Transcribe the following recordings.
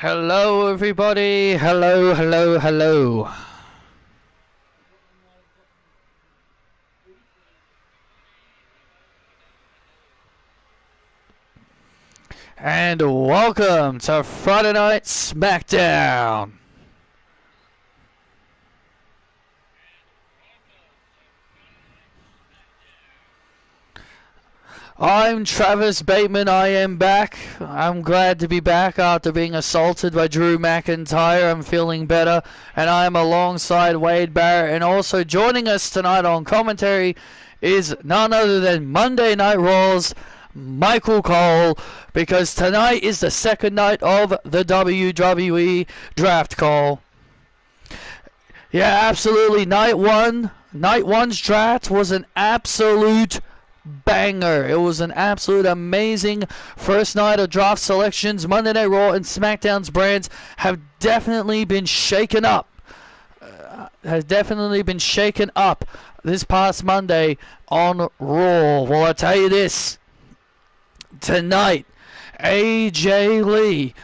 Hello everybody, hello. And welcome to Friday Night SmackDown. I'm Travis Bateman, I am back. I'm glad to be back after being assaulted by Drew McIntyre. I'm feeling better, and I'm alongside Wade Barrett. And also joining us tonight on commentary is none other than Monday Night Raw's Michael Cole, because tonight is the second night of the WWE Draft Call. Yeah, absolutely. Night one's draft was an absolute banger. It was an absolute amazing first night of draft selections. Monday Night Raw and SmackDown's brands have definitely been shaken up. This past Monday on Raw. Well, I tell you this. Tonight, AJ Lee,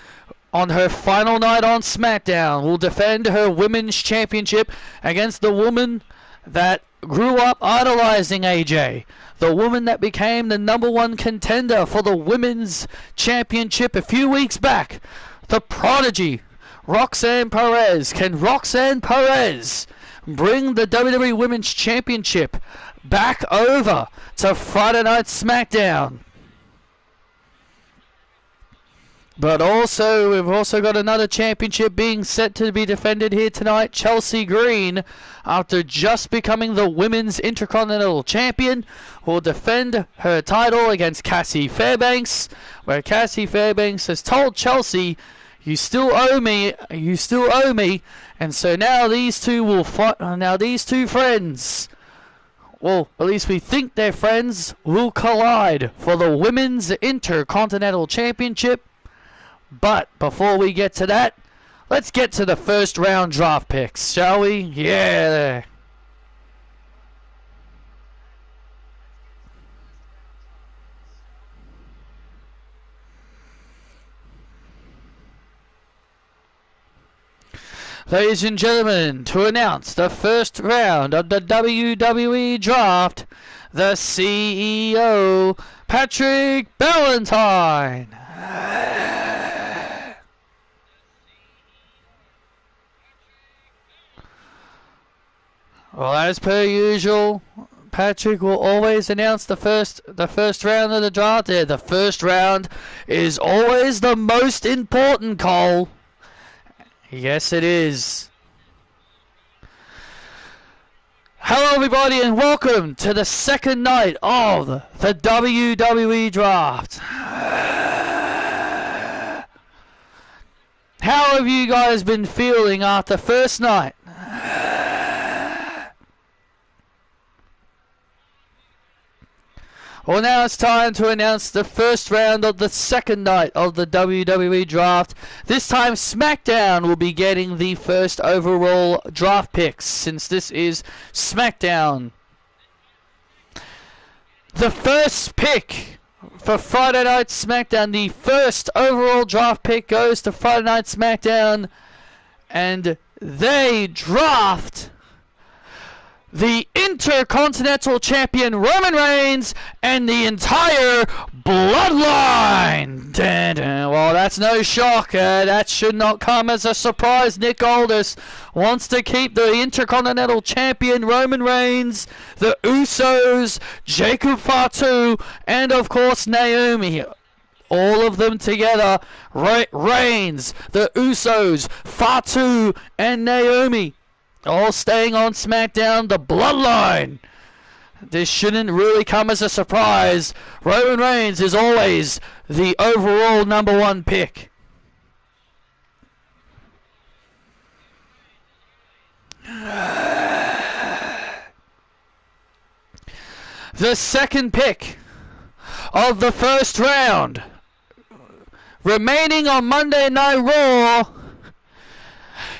on her final night on SmackDown, will defend her Women's Championship against the woman that grew up idolizing AJ. The woman that became the #1 contender for the Women's Championship a few weeks back. The prodigy, Roxanne Perez. Can Roxanne Perez bring the WWE Women's Championship back over to Friday Night SmackDown? But also, we've also got another championship being set to be defended here tonight. Chelsea Green, after just becoming the Women's Intercontinental Champion, will defend her title against Cassie Fairbanks, where Cassie Fairbanks has told Chelsea, you still owe me, and so now these two will fight. Now these two friends, well, at least we think they're friends, will collide for the Women's Intercontinental Championship. But before we get to that, let's get to the first round draft picks, shall we? Yeah. Ladies and gentlemen, to announce the first round of the WWE Draft, the CEO, Patrick Ballantine. Well, as per usual, Patrick will always announce the first round of the draft. Yeah, the first round is always the most important, Cole. Yes, it is. Hello, everybody, and welcome to the second night of the WWE Draft. How have you guys been feeling after first night? Well, now it's time to announce the first round of the second night of the WWE Draft. This time, SmackDown will be getting the first overall draft picks, since this is SmackDown. The first pick for Friday Night SmackDown, the first overall draft pick goes to Friday Night SmackDown, and they draft the Intercontinental Champion Roman Reigns and the entire Bloodline. Dun, dun. Well, that's no shock. That should not come as a surprise. Nick Aldis wants to keep the Intercontinental Champion Roman Reigns, the Usos, Jacob Fatu, and of course Naomi. All of them together. Reigns, the Usos, Fatu, and Naomi. All staying on SmackDown, the Bloodline. This shouldn't really come as a surprise. Roman Reigns is always the overall #1 pick. The second pick of the first round, remaining on Monday Night Raw.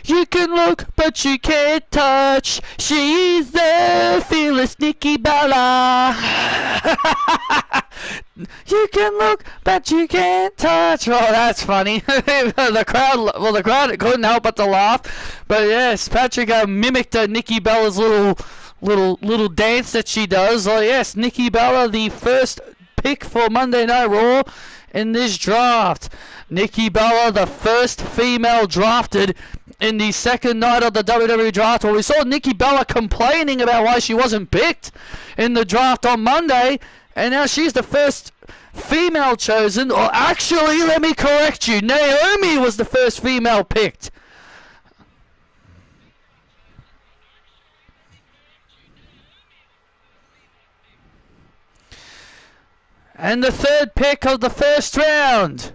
You can look, but you can't touch. She's the fearless Nikki Bella. You can look, but you can't touch. Oh, that's funny. the crowd couldn't help but to laugh. But yes, Patrick mimicked Nikki Bella's little dance that she does. Oh yes, Nikki Bella, the first pick for Monday Night Raw in this draft. Nikki Bella, the first female drafted in the second night of the WWE draft. Well, we saw Nikki Bella complaining about why she wasn't picked in the draft on Monday, and now she's the first female chosen. Or actually, let me correct you, Naomi was the first female picked. And the third pick of the first round,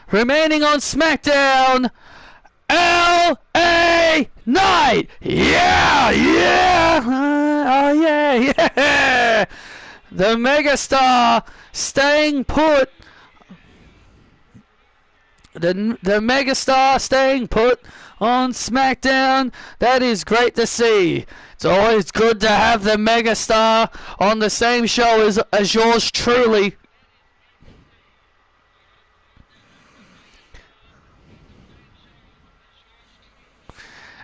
remaining on SmackDown, L.A. Knight. Yeah. Oh, yeah. The megastar staying put. The megastar staying put on SmackDown. That is great to see. It's always good to have the megastar on the same show as yours truly.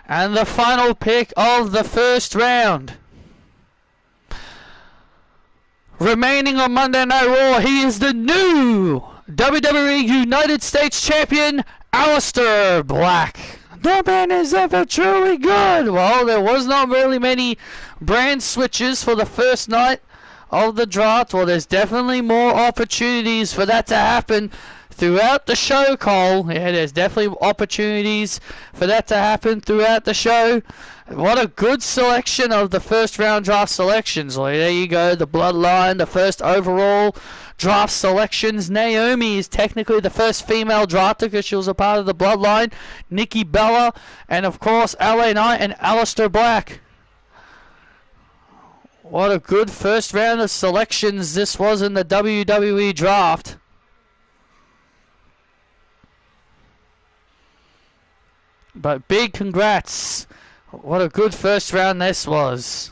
And the final pick of the first round, remaining on Monday Night Raw, he is the new WWE United States Champion, Aleister Black. The man is ever truly good. Well, there was not really many brand switches for the first night of the draft. Well, there's definitely more opportunities for that to happen throughout the show, Cole. Yeah, there's definitely opportunities for that to happen throughout the show. What a good selection of the first round draft selections. Well, there you go, the Bloodline, the first overall draft selections. Naomi is technically the first female drafter because she was a part of the Bloodline. Nikki Bella, and of course LA Knight and Aleister Black. What a good first round of selections this was in the WWE draft. But big congrats. What a good first round this was.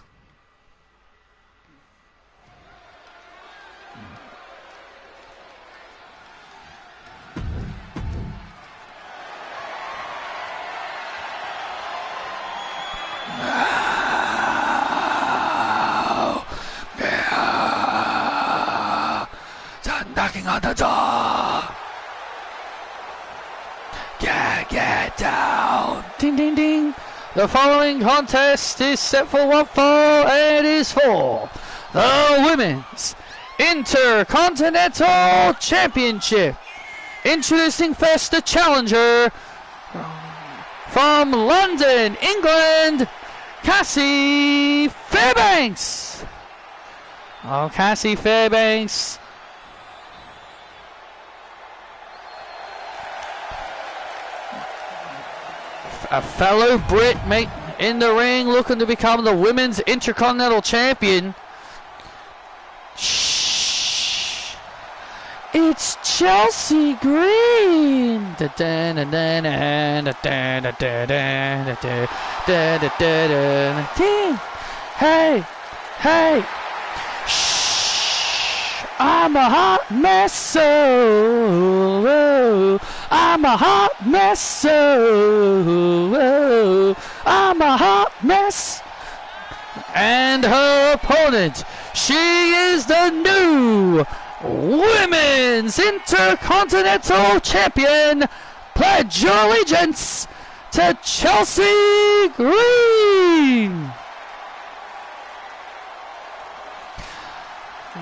Knocking on the door. Get down. Ding, ding, ding. The following contest is set for one fall, and it is for the Women's Intercontinental Championship. Introducing first the challenger from London, England, Cassie Fairbanks. Oh, Cassie Fairbanks. A fellow Brit in the ring looking to become the Women's Intercontinental Champion. Shh. It's Chelsea Green. Hey. Shh. I'm a hot mess, so I'm a hot mess, so I'm a hot mess. And her opponent, she is the new Women's Intercontinental Champion. Pledge your allegiance to Chelsea Green.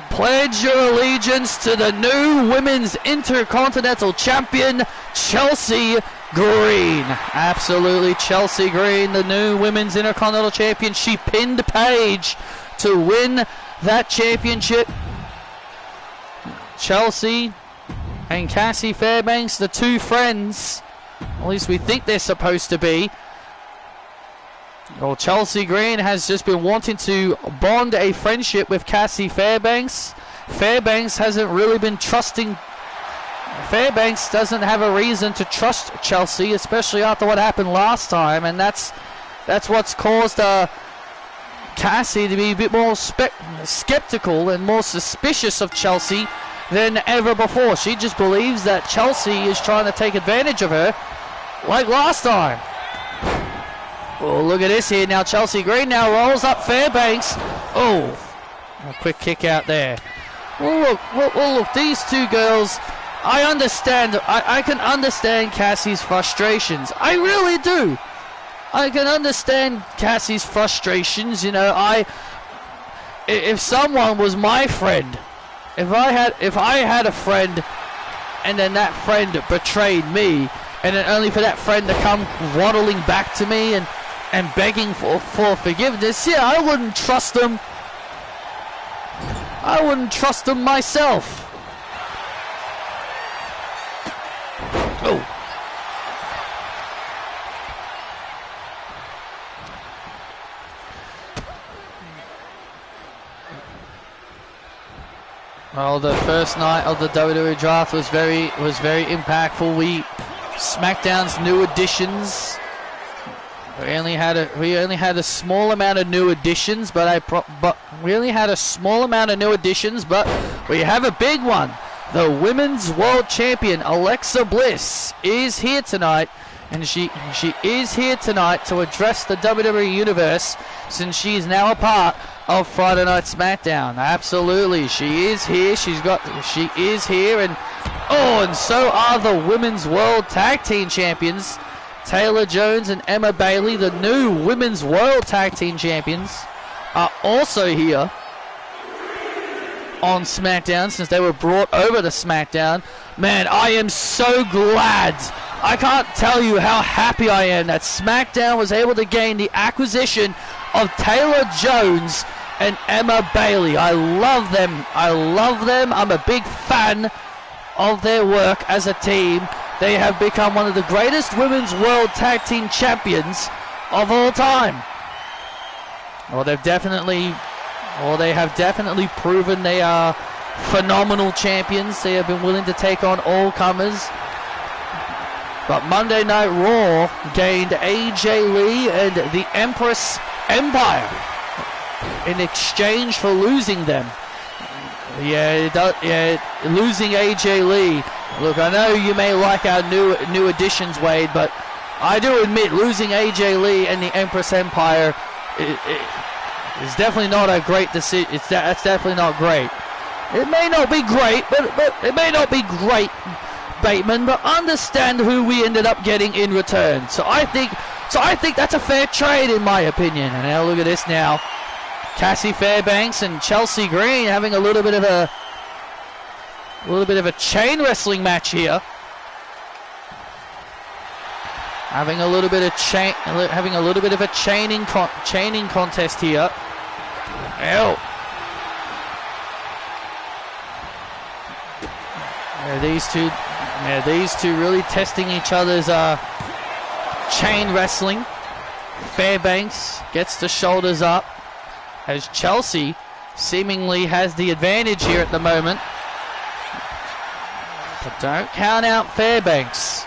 Pledge your allegiance to the new Women's Intercontinental Champion, Chelsea Green. Absolutely, Chelsea Green, the new Women's Intercontinental Champion. She pinned Paige to win that championship. Chelsea and Cassie Fairbanks, the two friends. At least we think they're supposed to be. Well, Chelsea Green has just been wanting to bond a friendship with Cassie Fairbanks. Fairbanks hasn't really been trusting. Fairbanks doesn't have a reason to trust Chelsea, especially after what happened last time, and that's what's caused Cassie to be a bit more skeptical and more suspicious of Chelsea than ever before. She just believes that Chelsea is trying to take advantage of her like last time. Oh, look at this here now. Chelsea Green now rolls up Fairbanks. Oh, a quick kick out there. Well, look, these two girls, I understand. I can understand Cassie's frustrations. I really do. I can understand Cassie's frustrations. You know, if someone was my friend, if I had a friend, and then that friend betrayed me, and then only for that friend to come waddling back to me and begging for forgiveness, yeah, I wouldn't trust them. I wouldn't trust them myself. Oh. Well, the first night of the WWE draft was very impactful. SmackDown's new additions. We only had a small amount of new additions, but we have a big one. The Women's World Champion Alexa Bliss is here tonight, and she is here tonight to address the WWE Universe, since she is now a part of Friday Night SmackDown. Absolutely, she is here. She is here, and so are the Women's World Tag Team Champions, Taylor Jones and Emma Bailey. The new Women's World Tag Team Champions are also here on SmackDown, since they were brought over to SmackDown. Man, I am so glad. I can't tell you how happy I am that SmackDown was able to gain the acquisition of Taylor Jones and Emma Bailey. I love them. I'm a big fan of their work as a team. They have become one of the greatest Women's World Tag Team Champions of all time. They have definitely proven they are phenomenal champions. They have been willing to take on all comers. But Monday Night Raw gained AJ Lee and the Empress Empire in exchange for losing them. Losing AJ Lee. Look, I know you may like our new additions, Wade, but I do admit losing AJ Lee and the Empress Empire is definitely not a great decision. That's definitely not great. It may not be great, but it may not be great, Bateman, but understand who we ended up getting in return. So I think that's a fair trade, in my opinion. And now look at this now. Cassie Fairbanks and Chelsea Green having a little bit of a chain wrestling match here. Having a little bit of a chaining contest here. Ew. These two really testing each other's chain wrestling. Fairbanks gets the shoulders up as Chelsea seemingly has the advantage here at the moment. But don't count out Fairbanks.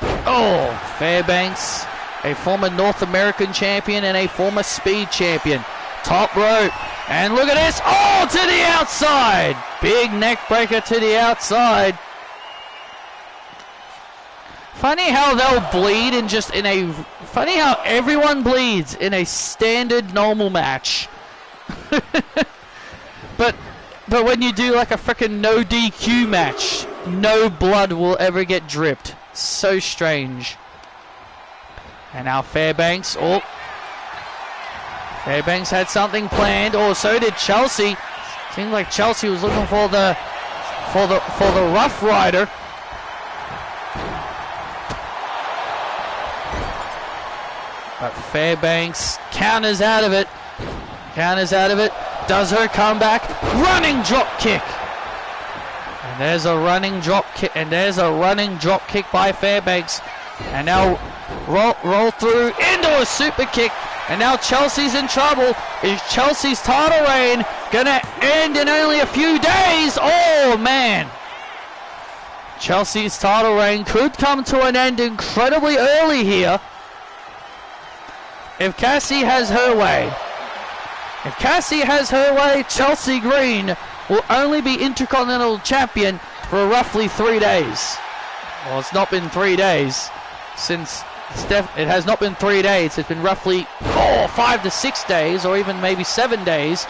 Oh, Fairbanks, a former North American champion and a former speed champion. Top rope. And look at this. Oh, to the outside. Big neck breaker to the outside. Funny how they'll bleed funny how everyone bleeds in a standard normal match. But when you do like a freaking no DQ match, no blood will ever get dripped. So strange. And now Fairbanks. Oh, Fairbanks had something planned. Oh, so did Chelsea. Seemed like Chelsea was looking for the Rough Rider. But Fairbanks counters out of it. Does her comeback. Running drop kick. And there's a running drop kick by Fairbanks. And now roll through into a super kick. And now Chelsea's in trouble. Is Chelsea's title reign gonna end in only a few days? Oh man. Chelsea's title reign could come to an end incredibly early here. If Cassie has her way, Chelsea Green will only be Intercontinental Champion for roughly 3 days. Well, it's not been 3 days since it has not been 3 days. It's been roughly 5 to 6 days, or even maybe 7 days.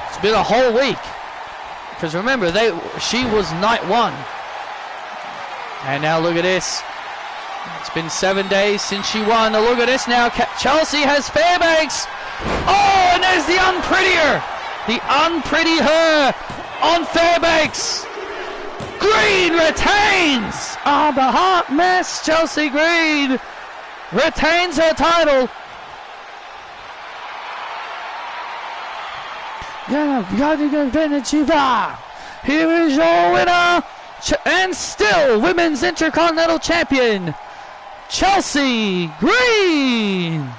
It's been a whole week. Because remember, she was night 1. And now look at this. It's been 7 days since she won. Now look at this now. Chelsea has Fairbanks. Oh, and there's the unprettier. The unpretty her on Fairbanks. Green retains. Oh, the hot mess. Chelsea Green retains her title. Here is your winner. And still Women's Intercontinental Champion, Chelsea Green.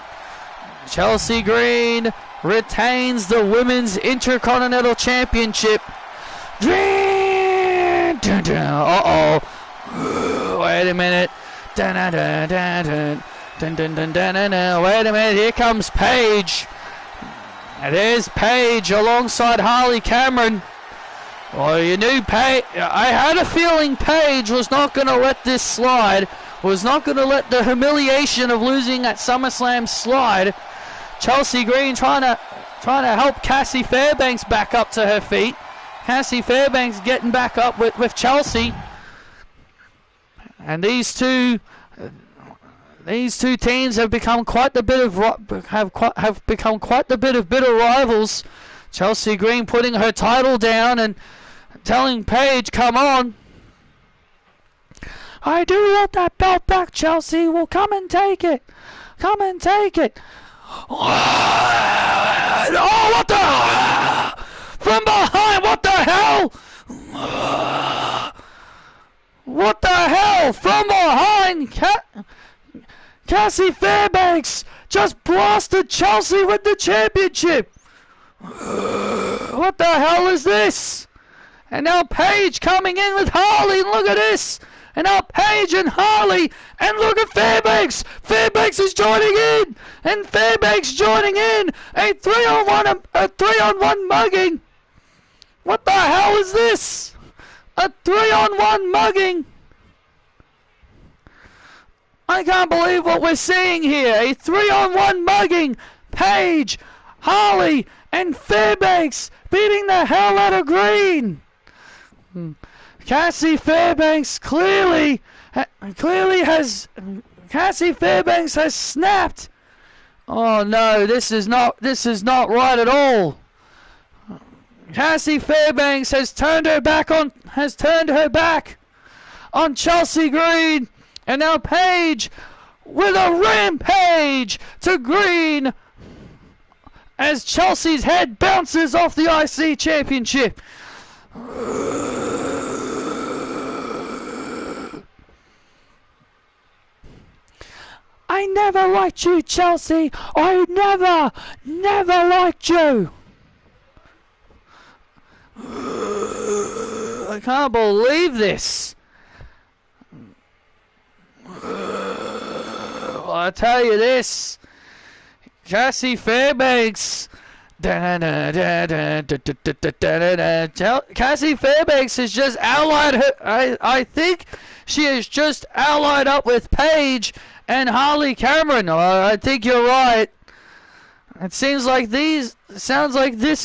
Chelsea Green retains the Women's Intercontinental Championship. Uh-oh. Wait a minute. Wait a minute. Here comes Paige. There's Paige alongside Harley Cameron. Well, you knew Paige. I had a feeling Paige was not going to let this slide. Was not going to let the humiliation of losing at SummerSlam slide. Chelsea Green trying to help Cassie Fairbanks back up to her feet. Cassie Fairbanks getting back up with Chelsea. And these two teams have become quite the bit of bitter rivals. Chelsea Green putting her title down and telling Paige, "Come on. I do want that belt back, Chelsea. Well, come and take it. Come and take it." Oh, what the? From behind, what the hell? What the hell? From behind, Cassie Fairbanks just blasted Chelsea with the championship. What the hell is this? And now Paige coming in with Harley. Look at this. And now Paige and Harley. And look at Fairbanks. Fairbanks is joining in. And Fairbanks joining in. A 3-on-1 mugging. What the hell is this? A 3-on-1 mugging. I can't believe what we're seeing here. A 3-on-1 mugging. Paige, Harley, and Fairbanks beating the hell out of Green. Cassie Fairbanks clearly has snapped. Oh no, this is not right at all. Cassie Fairbanks has turned her back on Chelsea Green, and now Paige with a rampage to Green as Chelsea's head bounces off the IC Championship. I never liked you, Chelsea. I never liked you. I can't believe this. I'll tell you this. Cassie Fairbanks. Cassie Fairbanks has just allied her. I think she has just allied up with Paige and Harley Cameron. I think you're right. It sounds like this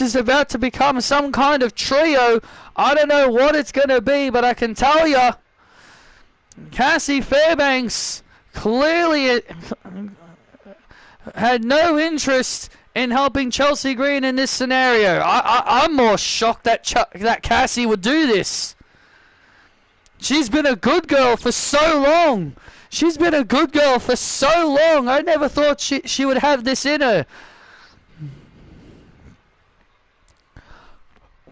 is about to become some kind of trio. I don't know what it's going to be, but I can tell you, Cassie Fairbanks clearly had no interest in helping Chelsea Green in this scenario. I'm more shocked that Cassie would do this. She's been a good girl for so long. I never thought she would have this in her.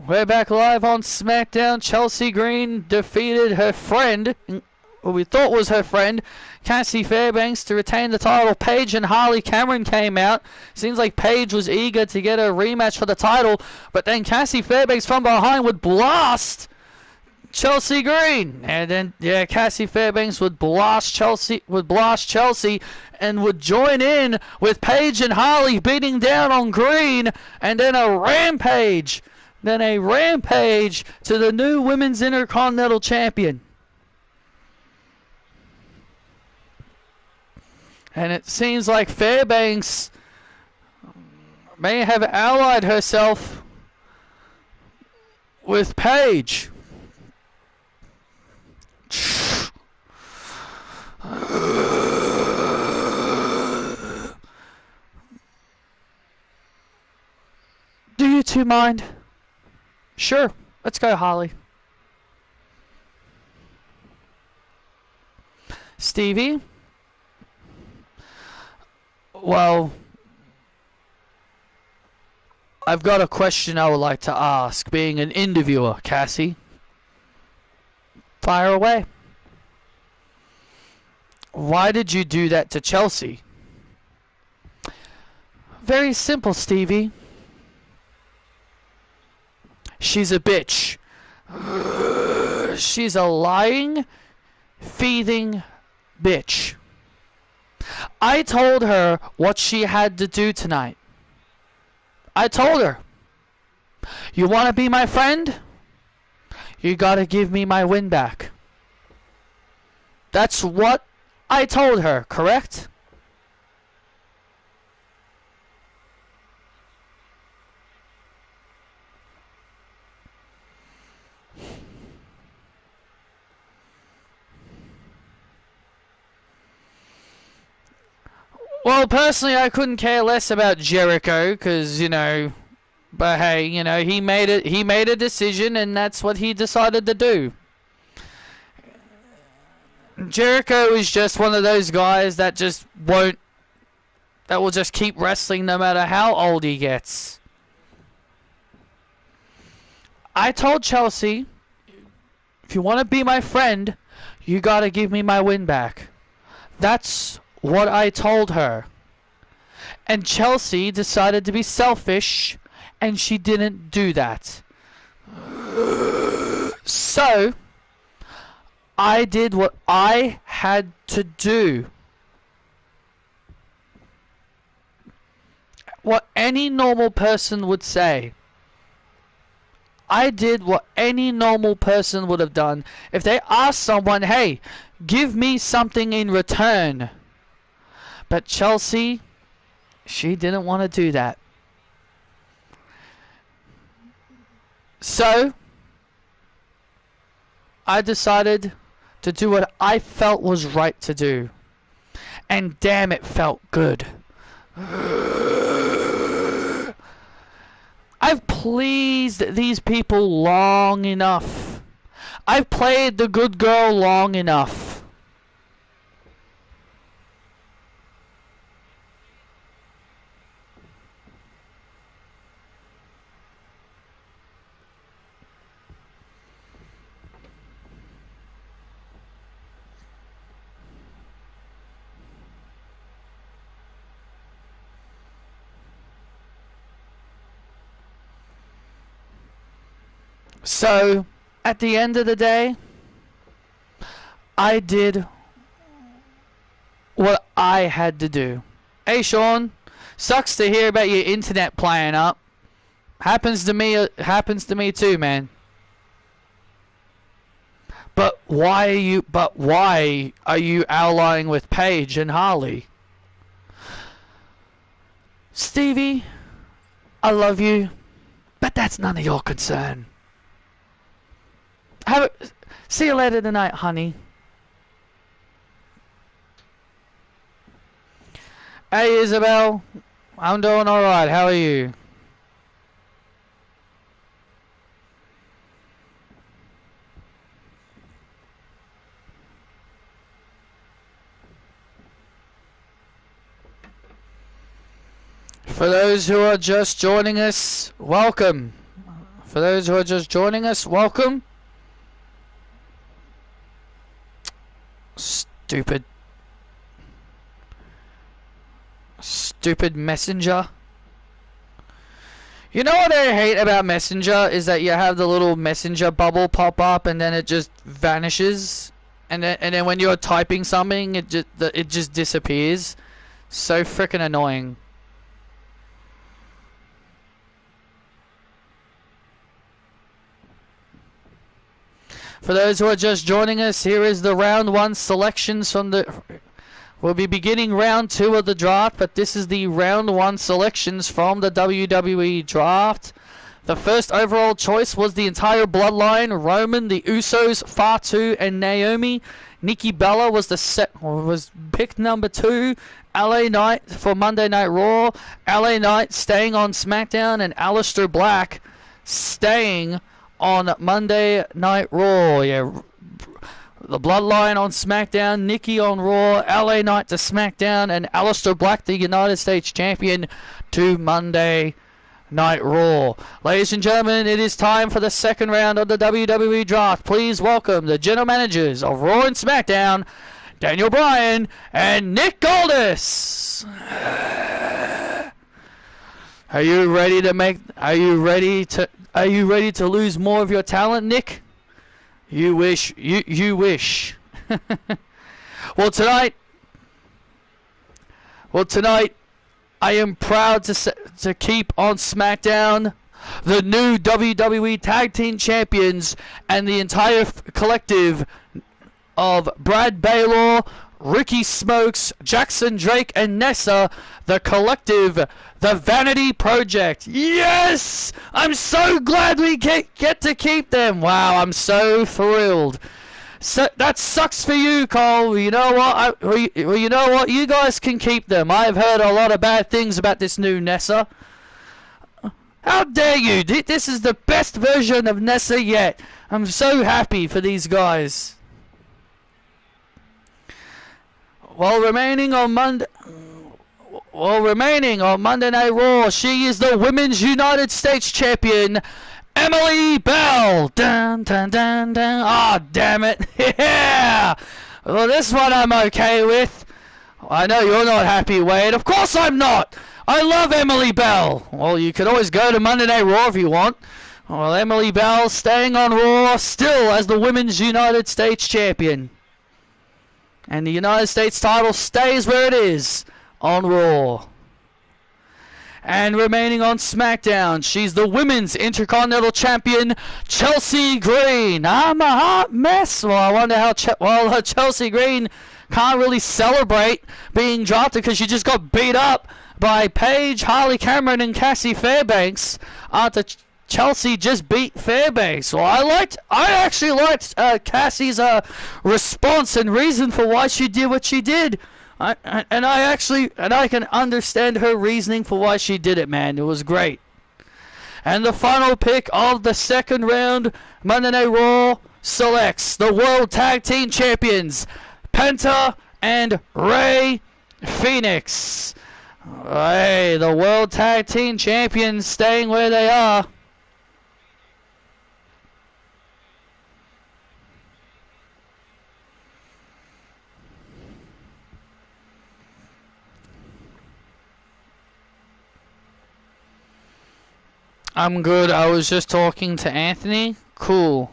We're back live on SmackDown. Chelsea Green defeated her friend, what we thought was her friend, Cassie Fairbanks, to retain the title. Paige and Harley Cameron came out. Seems like Paige was eager to get a rematch for the title, but then Cassie Fairbanks from behind would blast Chelsea Green, and then yeah, Cassie Fairbanks would blast Chelsea, and would join in with Paige and Harley beating down on Green, and then a rampage to the new Women's Intercontinental Champion. And it seems like Fairbanks may have allied herself with Paige. Do you two mind? Sure, let's go, Holly. Stevie? Well, I've got a question I would like to ask, being an interviewer, Cassie. Fire away. Why did you do that to Chelsea? Very simple, Stevie. She's a bitch. She's a lying, thieving bitch. I told her what she had to do tonight. I told her, you want to be my friend? You gotta give me my win back. That's what I told her, correct? Well, personally, I couldn't care less about Jericho, because, but hey, he made a decision, and that's what he decided to do. Jericho is just one of those guys that will just keep wrestling no matter how old he gets. I told Chelsea, if you want to be my friend, you gotta give me my win back. That's what I told her. And Chelsea decided to be selfish, and she didn't do that. So, I did what I had to do. What any normal person would say. I did what any normal person would have done if they asked someone, hey, give me something in return. But Chelsea, she didn't want to do that. So, I decided to do what I felt was right to do. And damn, it felt good. I've pleased these people long enough. I've played the good girl long enough. So, at the end of the day, I did what I had to do. Hey, Sean, sucks to hear about your internet playing up. Happens to me too, man. But why are you allying with Paige and Harley? Stevie, I love you, but that's none of your concern. See you later tonight, honey. Hey, Isabel. I'm doing alright. How are you? For those who are just joining us, welcome. For those who are just joining us, welcome. Stupid messenger. You know what I hate about Messenger is that you have the little Messenger bubble pop up and then it just vanishes, and then when you're typing something, it just disappears. So freaking annoying. For those who are just joining us, here is the round 1 selections from the... We'll be beginning round 2 of the draft, but this is the round 1 selections from the WWE draft. The first overall choice was the entire bloodline: Roman, the Usos, Fatu, and Naomi. Nikki Bella was picked number 2. LA Knight for Monday Night Raw. LA Knight staying on SmackDown, and Aleister Black staying on Monday Night Raw. Yeah, the Bloodline on SmackDown, Nikki on Raw, LA Knight to SmackDown, and Aleister Black, the United States Champion, to Monday Night Raw. Ladies and gentlemen, it is time for the second round of the WWE Draft. Please welcome the general managers of Raw and SmackDown, Daniel Bryan and Nick Aldis. Are you ready to lose more of your talent, Nick? You wish. You wish. Well, tonight, I am proud to keep on SmackDown the new WWE Tag Team Champions and the entire collective of Brad Baylor, Ricky Smokes, Jackson Drake, and Nessa, the collective, the Vanity Project. Yes! I'm so glad we get to keep them. Wow, I'm so thrilled. So that sucks for you, Cole. You know what? You know what? You guys can keep them. I've heard a lot of bad things about this new Nessa. How dare you? This is the best version of Nessa yet. I'm so happy for these guys. While remaining on Monday Night Raw, she is the Women's United States Champion, Emily Bell. Dun, dun, dun, dun. Oh, damn it. Yeah! Well, this one I'm okay with. I know you're not happy, Wade. Of course I'm not. I love Emily Bell. Well, you could always go to Monday Night Raw if you want. Well, Emily Bell staying on Raw still as the Women's United States Champion. And the United States title stays where it is on Raw. And remaining on SmackDown, she's the Women's Intercontinental Champion, Chelsea Green. I'm a hot mess. Well, I wonder how Chelsea Green can't really celebrate being drafted because she just got beat up by Paige, Harley Cameron, and Cassie Fairbanks after Chelsea just beat Fairbanks. Well, I actually liked Cassie's response and reason for why she did what she did. I can understand her reasoning for why she did it, man. It was great. And the final pick of the second round, Monday Night Raw selects the World Tag Team Champions, Penta and Rey Fenix. Hey, the World Tag Team Champions staying where they are. I'm good. I was just talking to Anthony. Cool.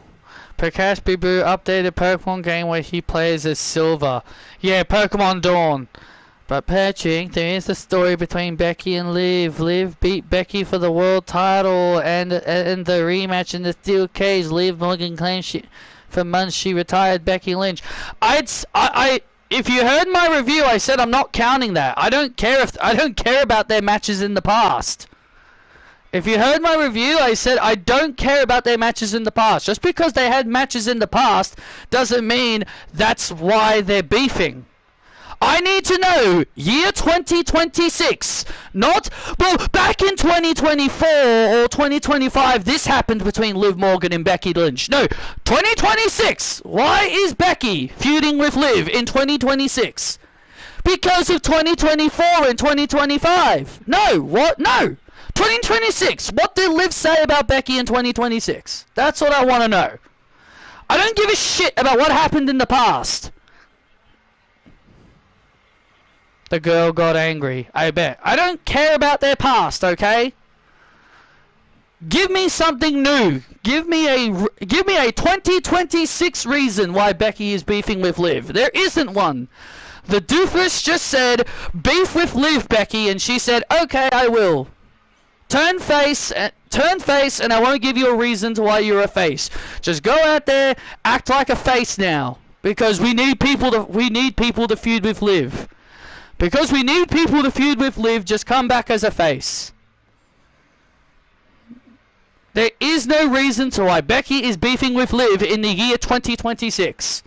Prakash Bibu updated Pokemon game where he plays as Silver. Yeah, Pokemon Dawn. But Patrick, there is a story between Becky and Liv. Liv beat Becky for the world title and the rematch in the steel cage. Liv Morgan claims for months she retired Becky Lynch. If you heard my review, I said I'm not counting that. I don't care about their matches in the past. If you heard my review, I said I don't care about their matches in the past. Just because they had matches in the past doesn't mean that's why they're beefing. I need to know year 2026, not, well, back in 2024 or 2025, this happened between Liv Morgan and Becky Lynch. No, 2026. Why is Becky feuding with Liv in 2026? Because of 2024 and 2025. No, what? No. 2026. What did Liv say about Becky in 2026? That's what I want to know. I don't give a shit about what happened in the past. The girl got angry, I bet. I don't care about their past, okay? Give me something new. Give me a 2026 reason why Becky is beefing with Liv. There isn't one. The doofus just said, beef with Liv, Becky, and she said, okay, I will. Turn face, and I won't give you a reason to why you're a face. Just go out there, act like a face now, because we need people to feud with Liv. Because we need people to feud with Liv, just come back as a face. There is no reason to why Becky is beefing with Liv in the year 2026.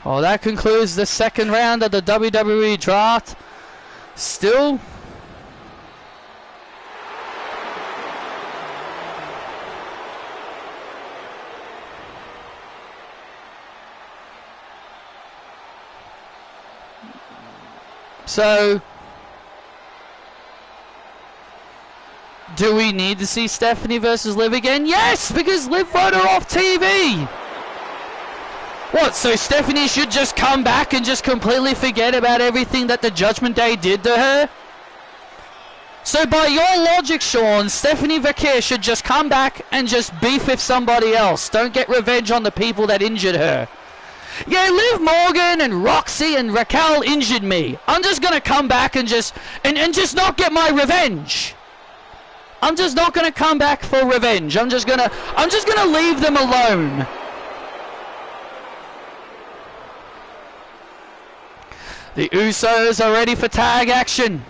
Well, that concludes the second round of the WWE draft. Still, so, do we need to see Stephanie versus Liv again? Yes, because Liv wrote her off TV. What, so Stephanie should just come back and just completely forget about everything that the Judgment Day did to her? So by your logic, Sean, Stephanie Vaquer should just come back and just beef with somebody else. Don't get revenge on the people that injured her. Yeah, Liv Morgan and Roxy and Raquel injured me. I'm just gonna come back and just not get my revenge. I'm just not gonna come back for revenge. I'm just gonna leave them alone. The Usos are ready for tag action.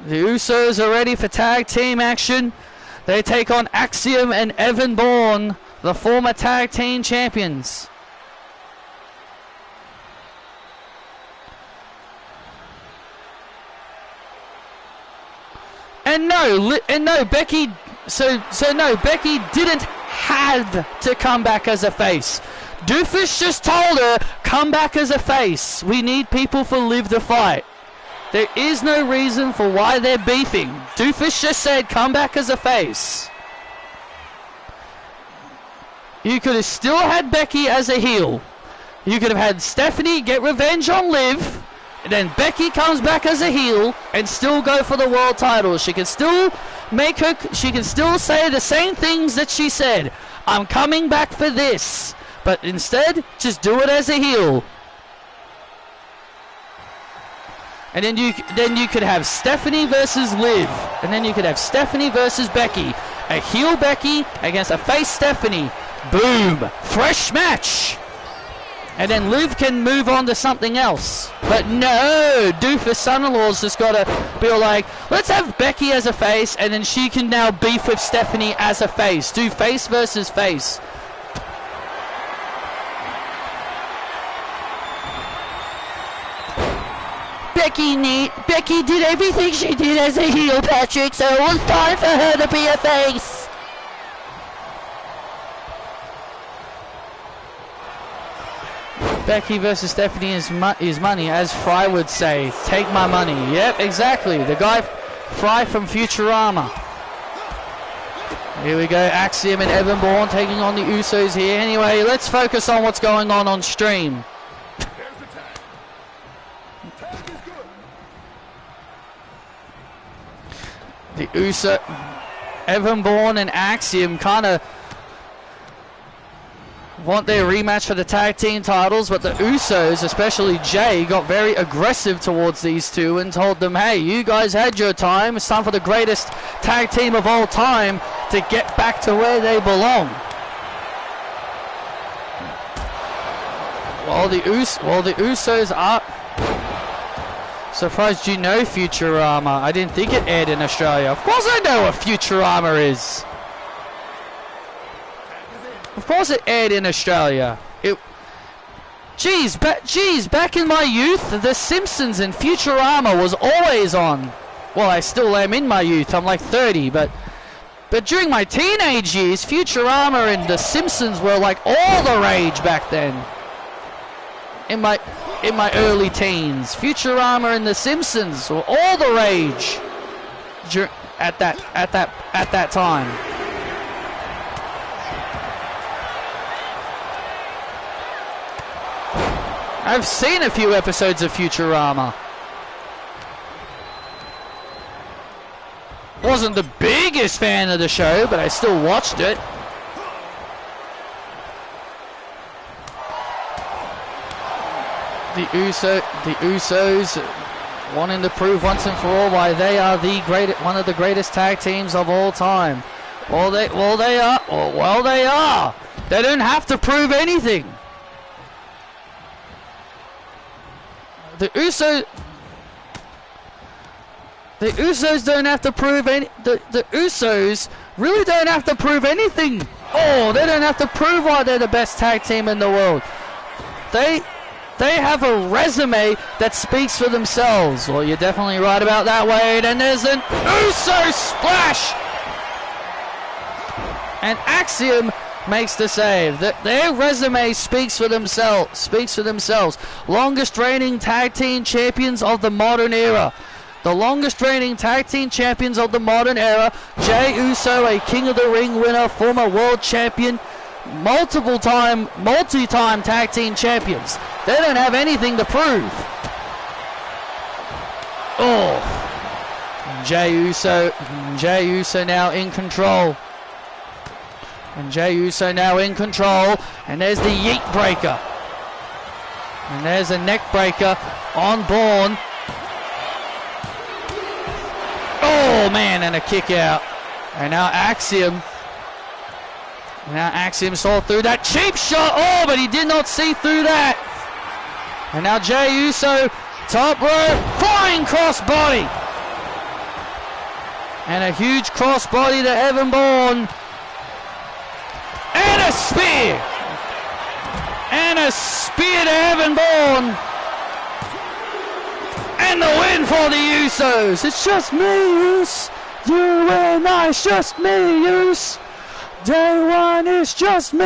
The Usos are ready for tag team action. They take on Axiom and Evan Bourne, the former tag team champions. And no, Becky. So no, Becky didn't have to come back as a face. Doofus just told her, come back as a face. We need people for Liv to fight. There is no reason for why they're beefing. Doofus just said, come back as a face. You could have still had Becky as a heel. You could have had Stephanie get revenge on Liv, and then Becky comes back as a heel and still go for the world title. She can still say the same things that she said. I'm coming back for this. But instead, just do it as a heel. And then you could have Stephanie versus Liv. And then you could have Stephanie versus Becky. A heel Becky against a face Stephanie. Boom. Fresh match. And then Liv can move on to something else. But no, Doofus son-in-law's just got to be like, let's have Becky as a face, and then she can now beef with Stephanie as a face. Do face versus face. Becky did everything she did as a heel, Patrick, so it was time for her to be a face. Becky versus Stephanie is money, as Fry would say. Take my money. Yep, exactly. The guy Fry from Futurama. Here we go, Axiom and Evan Bourne taking on the Usos here. Anyway, let's focus on what's going on stream. The Evan Bourne and Axiom kind of want their rematch for the tag team titles, but the Usos, especially Jay, got very aggressive towards these two and told them, hey, you guys had your time. It's time for the greatest tag team of all time to get back to where they belong. While the Usos are... Surprised you know Futurama. I didn't think it aired in Australia. Of course I know what Futurama is. Of course it aired in Australia. Geez, back in my youth, The Simpsons and Futurama was always on. Well, I still am in my youth. I'm like 30, but during my teenage years, Futurama and The Simpsons were like all the rage back then. In my early teens, Futurama and The Simpsons were all the rage at that time. I've seen a few episodes of Futurama. Wasn't the biggest fan of the show, but I still watched it. The Usos wanting to prove once and for all why they are one of the greatest tag teams of all time. Well, they are. They don't have to prove anything. The Usos don't have to prove any. The Usos really don't have to prove anything. Oh, they don't have to prove why they're the best tag team in the world. They have a resume that speaks for themselves. Well, you're definitely right about that, Wade. And there's an Uso splash. And Axiom makes the save. Their resume speaks for themselves. Longest reigning tag team champions of the modern era. The longest reigning tag team champions of the modern era. Jey Uso, a King of the Ring winner, former world champion, multi-time tag team champions. They don't have anything to prove. Oh, Jey Uso now in control. And Jey Uso now in control. And there's the Yeet Breaker. And there's a neck breaker on Bourne. Oh man, and a kick out. And now Axiom saw through that cheap shot. Oh, but he did not see through that. And now Jey Uso, top rope, flying crossbody. And a huge crossbody to Evan Bourne. And a spear. And a spear to Evan Bourne. And the win for the Usos. It's just me, Us. You and I, it's just me, Us. Day one, it's just me,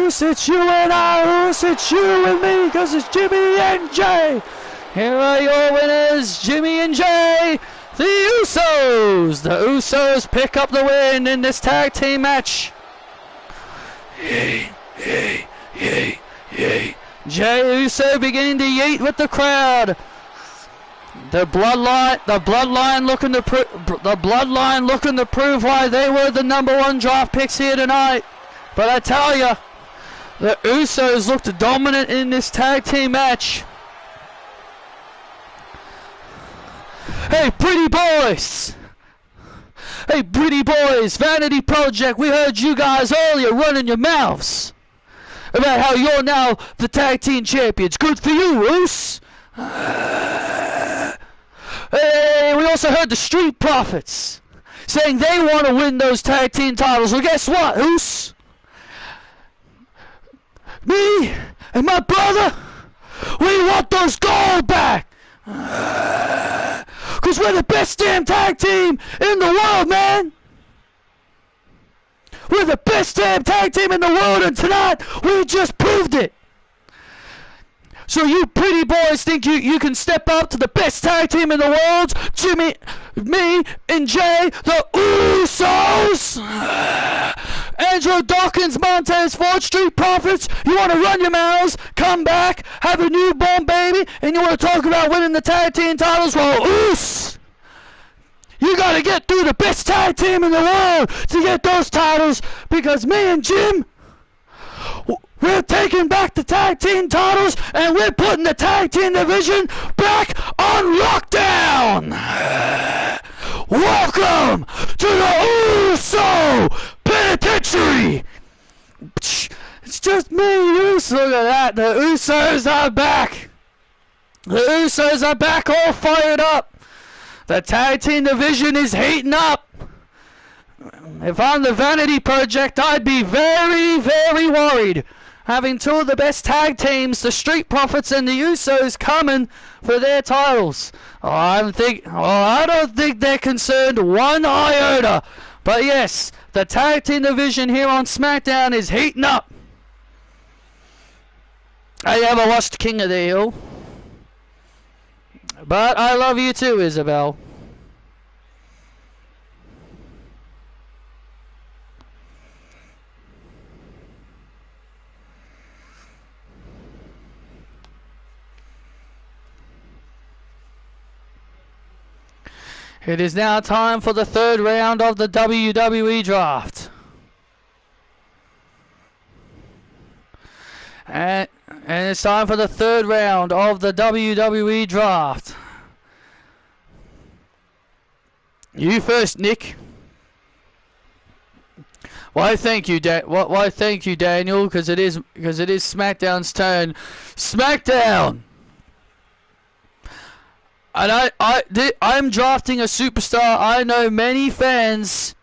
Us. It's you and I, Us. It's you and me, because it's Jimmy and Jay. Here are your winners, Jimmy and Jay, the Usos. The Usos pick up the win in this tag team match. Yay, yay, yay, yay. Jey Uso beginning to yeet with the crowd. The bloodline looking to prove why they were the #1 draft picks here tonight. But I tell you, the Usos looked dominant in this tag team match. Hey, pretty boys! Hey, pretty boys, Vanity Project, we heard you guys earlier running your mouths about how you're now the tag team champions. Good for you, Us! Hey, we also heard the Street Profits saying they want to win those tag team titles. Well, guess what, Us? Me and my brother, we want those gold back. Because we're the best damn tag team in the world, man. We're the best damn tag team in the world, and tonight we just proved it. So you pretty boys think you can step up to the best tag team in the world? Jimmy, me, and Jay, the Usos? Andrew Dawkins, Montez Ford, Street Profits, you want to run your mouths, come back, have a newborn baby, and you want to talk about winning the tag team titles? Well, Us! You got to get through the best tag team in the world to get those titles, because me and Jim, we're taking back the tag team titles, and we're putting the tag team division back on lockdown. Welcome to the Uso Penitentiary. It's just me, Us. Look at that. The Usos are back. The Usos are back, all fired up. The tag team division is heating up. If I'm the Vanity Project, I'd be very, very worried. Having two of the best tag teams, the Street Profits and the Usos, coming for their titles. I don't think they're concerned one iota. But yes, the tag team division here on SmackDown is heating up. I ever watched King of the Hill? But I love you too, Isabel. It is now time for the third round of the WWE draft. And it's time for the third round of the WWE draft. You first, Nick. Why thank you, why thank you, Daniel? Because it is SmackDown's turn. SmackDown. And I'm drafting a superstar I know many fans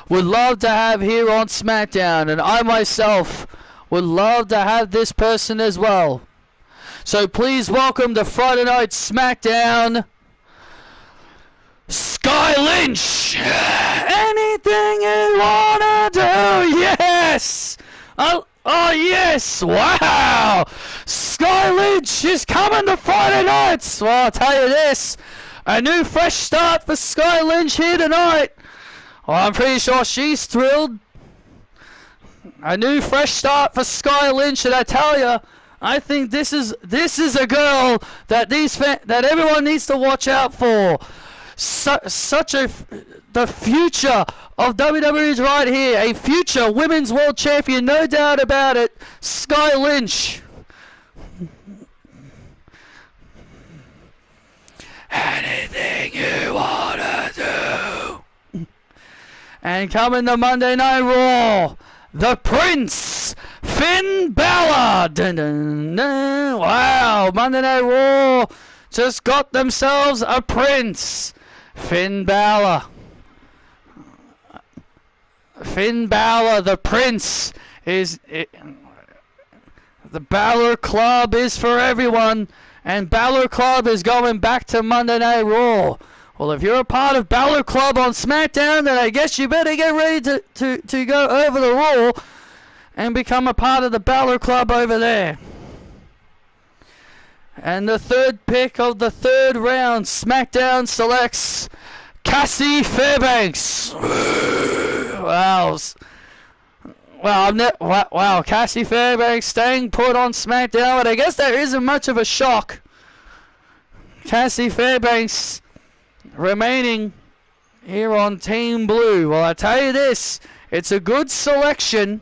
would love to have here on SmackDown, and I myself would love to have this person as well. So please welcome to Friday Night SmackDown, Sky Lynch. Anything you wanna do, yes. Oh yes, wow. Sky Lynch is coming to Friday nights. Well, I'll tell you this, a new fresh start for Sky Lynch here tonight. Well, I'm pretty sure she's thrilled. A new fresh start for Sky Lynch, and I tell you, I think this is a girl that that everyone needs to watch out for. The future of WWE is right here. A future Women's World Champion, no doubt about it. Sky Lynch. Anything you wanna do. And coming to Monday Night Raw, the Prince, Finn Balor. Dun, dun, dun. Wow, Monday Night Raw just got themselves a Prince. Finn Balor. Finn Balor, the Prince, the Balor Club is for everyone, and Balor Club is going back to Monday Night Raw. Well, if you're a part of Balor Club on SmackDown, then I guess you better get ready to go over the Raw and become a part of the Balor Club over there. And the third pick of the third round, SmackDown selects Cassie Fairbanks. Wow. Wow, Cassie Fairbanks staying put on SmackDown, but I guess there isn't much of a shock. Cassie Fairbanks remaining here on Team Blue. Well, I tell you this, it's a good selection.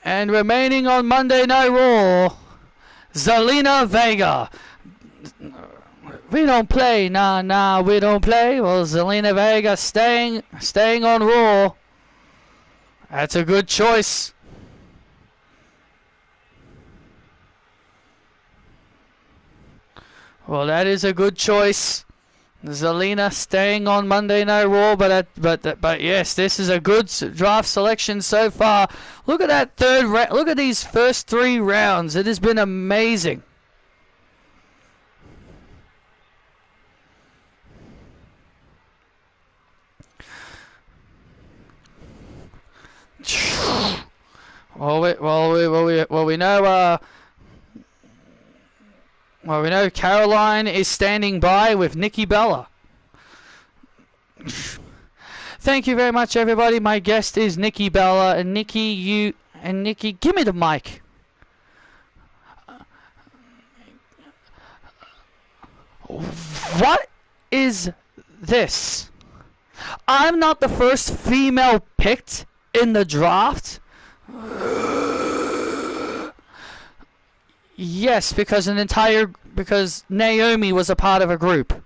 And remaining on Monday Night Raw, Zelina Vega. We don't play, nah, we don't play. Well, Zelina Vega staying on Raw. That's a good choice. Well, that is a good choice. Zelina staying on Monday Night Raw, but yes, this is a good draft selection so far. Look at that third round. Look at these first three rounds. It has been amazing. Well, we know Caroline is standing by with Nikki Bella. Thank you very much, everybody. My guest is Nikki Bella, and Nikki, give me the mic. What is this? I'm not the first female picked in the draft. Yes, because Naomi was a part of a group.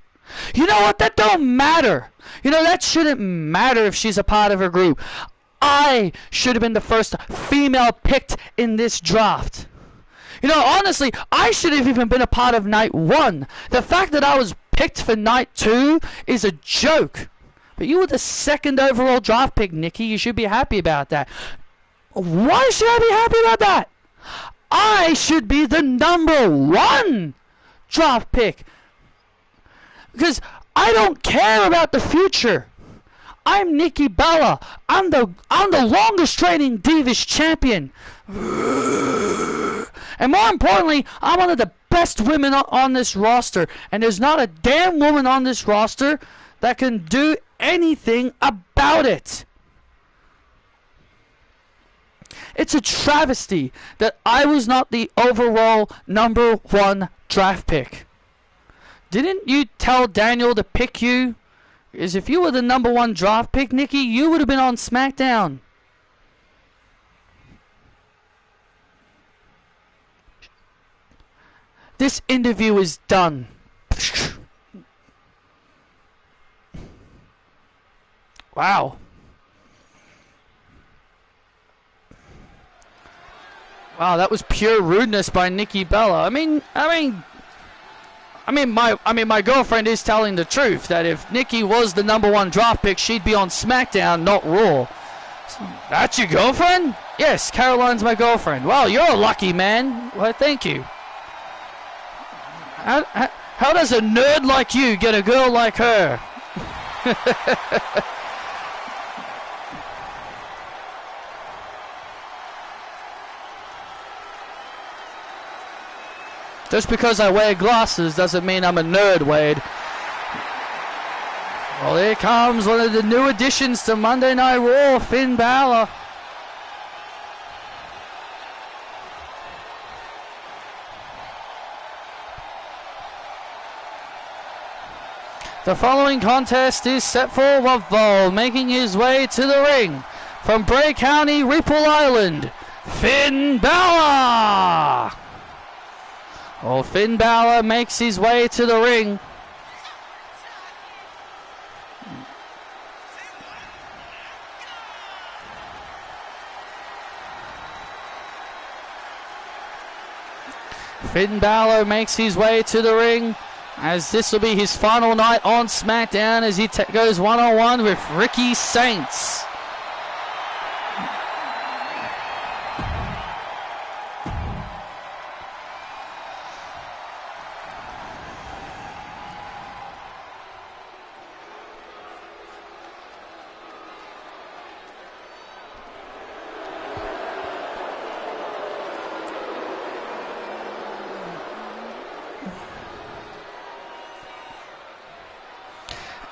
You know what? That don't matter. You know, that shouldn't matter if she's a part of a group. I should have been the first female picked in this draft. You know, honestly, I should have even been a part of night 1. The fact that I was picked for night 2 is a joke. But you were the second overall draft pick, Nikki. You should be happy about that. Why should I be happy about that? I should be the number 1 draft pick. Because I don't care about the future. I'm Nikki Bella. I'm the longest reigning Divas champion. And more importantly, I'm one of the best women on this roster. And there's not a damn woman on this roster that can do anything about it. It's a travesty that I was not the overall #1 draft pick. Didn't you tell Daniel to pick you? Because if you were the #1 draft pick, Nikki, you would have been on SmackDown. This interview is done. Wow. Wow, that was pure rudeness by Nikki Bella. I mean, my girlfriend is telling the truth that if Nikki was the #1 draft pick, she'd be on SmackDown, not Raw. That's your girlfriend? Yes, Caroline's my girlfriend. Wow, you're a lucky man. Well, thank you. How does a nerd like you get a girl like her? Just because I wear glasses doesn't mean I'm a nerd, Wade. Well, here comes one of the new additions to Monday Night Raw, Finn Balor. The following contest is set for one fall, making his way to the ring from Bray County, Ripple Island, Finn Balor. Well, Finn Balor makes his way to the ring. Finn Balor makes his way to the ring, as this will be his final night on SmackDown as he goes one-on-one with Ricky Saints.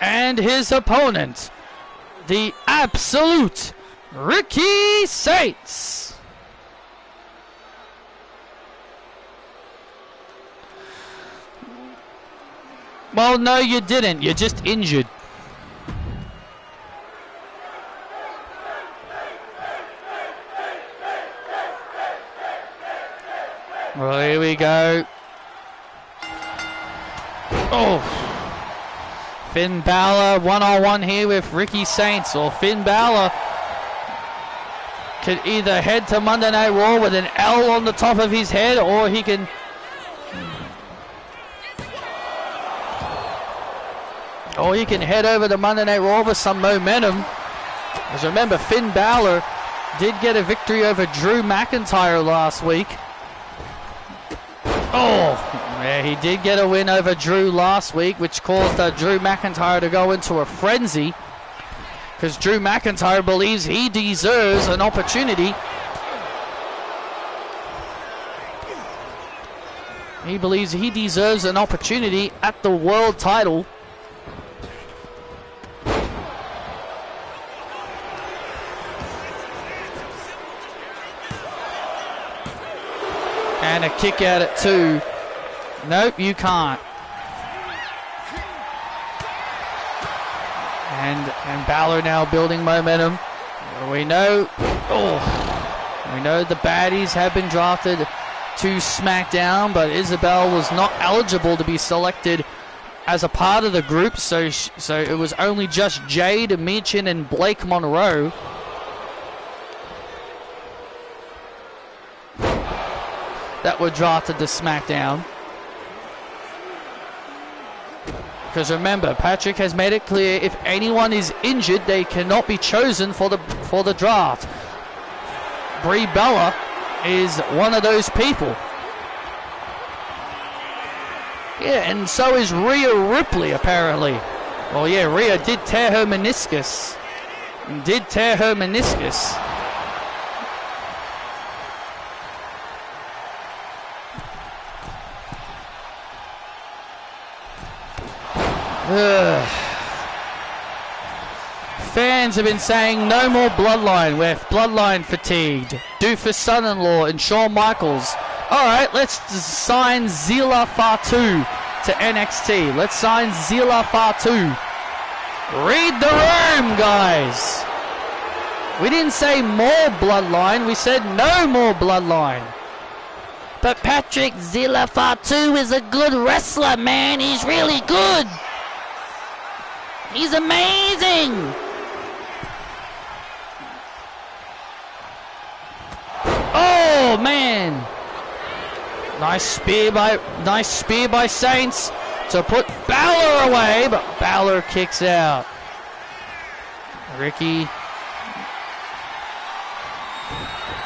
And his opponent, the absolute Ricky Saints. Well, no, you didn't. You're just injured. Well, here we go. Oh. Finn Balor one-on-one here with Ricky Saints, or Finn Balor could either head to Monday Night Raw with an L on the top of his head, or he can head over to Monday Night Raw with some momentum. Because remember, Finn Balor did get a victory over Drew McIntyre last week. Oh, yeah, he did get a win over Drew last week, which caused Drew McIntyre to go into a frenzy. Because Drew McIntyre believes he deserves an opportunity. He believes he deserves an opportunity at the world title. And a kick out at 2. Nope, you can't. And Balor now building momentum. We know the baddies have been drafted to SmackDown, but Isabel was not eligible to be selected as a part of the group, so it was only just Jade, Michin, and Blake Monroe. That were drafted to SmackDown. Because remember, Patrick has made it clear if anyone is injured, they cannot be chosen for the draft. Brie Bella is one of those people. Yeah, and so is Rhea Ripley, apparently. Well, yeah, Rhea did tear her meniscus. fans have been saying no more Bloodline. We're Bloodline fatigued. Doofus son-in-law and Shawn Michaels. Alright, let's sign Zila Fatu to NXT. Let's sign Zila Fatu. Read the room, guys. We didn't say more Bloodline. We said no more Bloodline. But Patrick Zila Fatu is a good wrestler, man. He's really good. He's amazing. Oh man! Nice spear by Saints to put Balor away, but Balor kicks out. Ricky.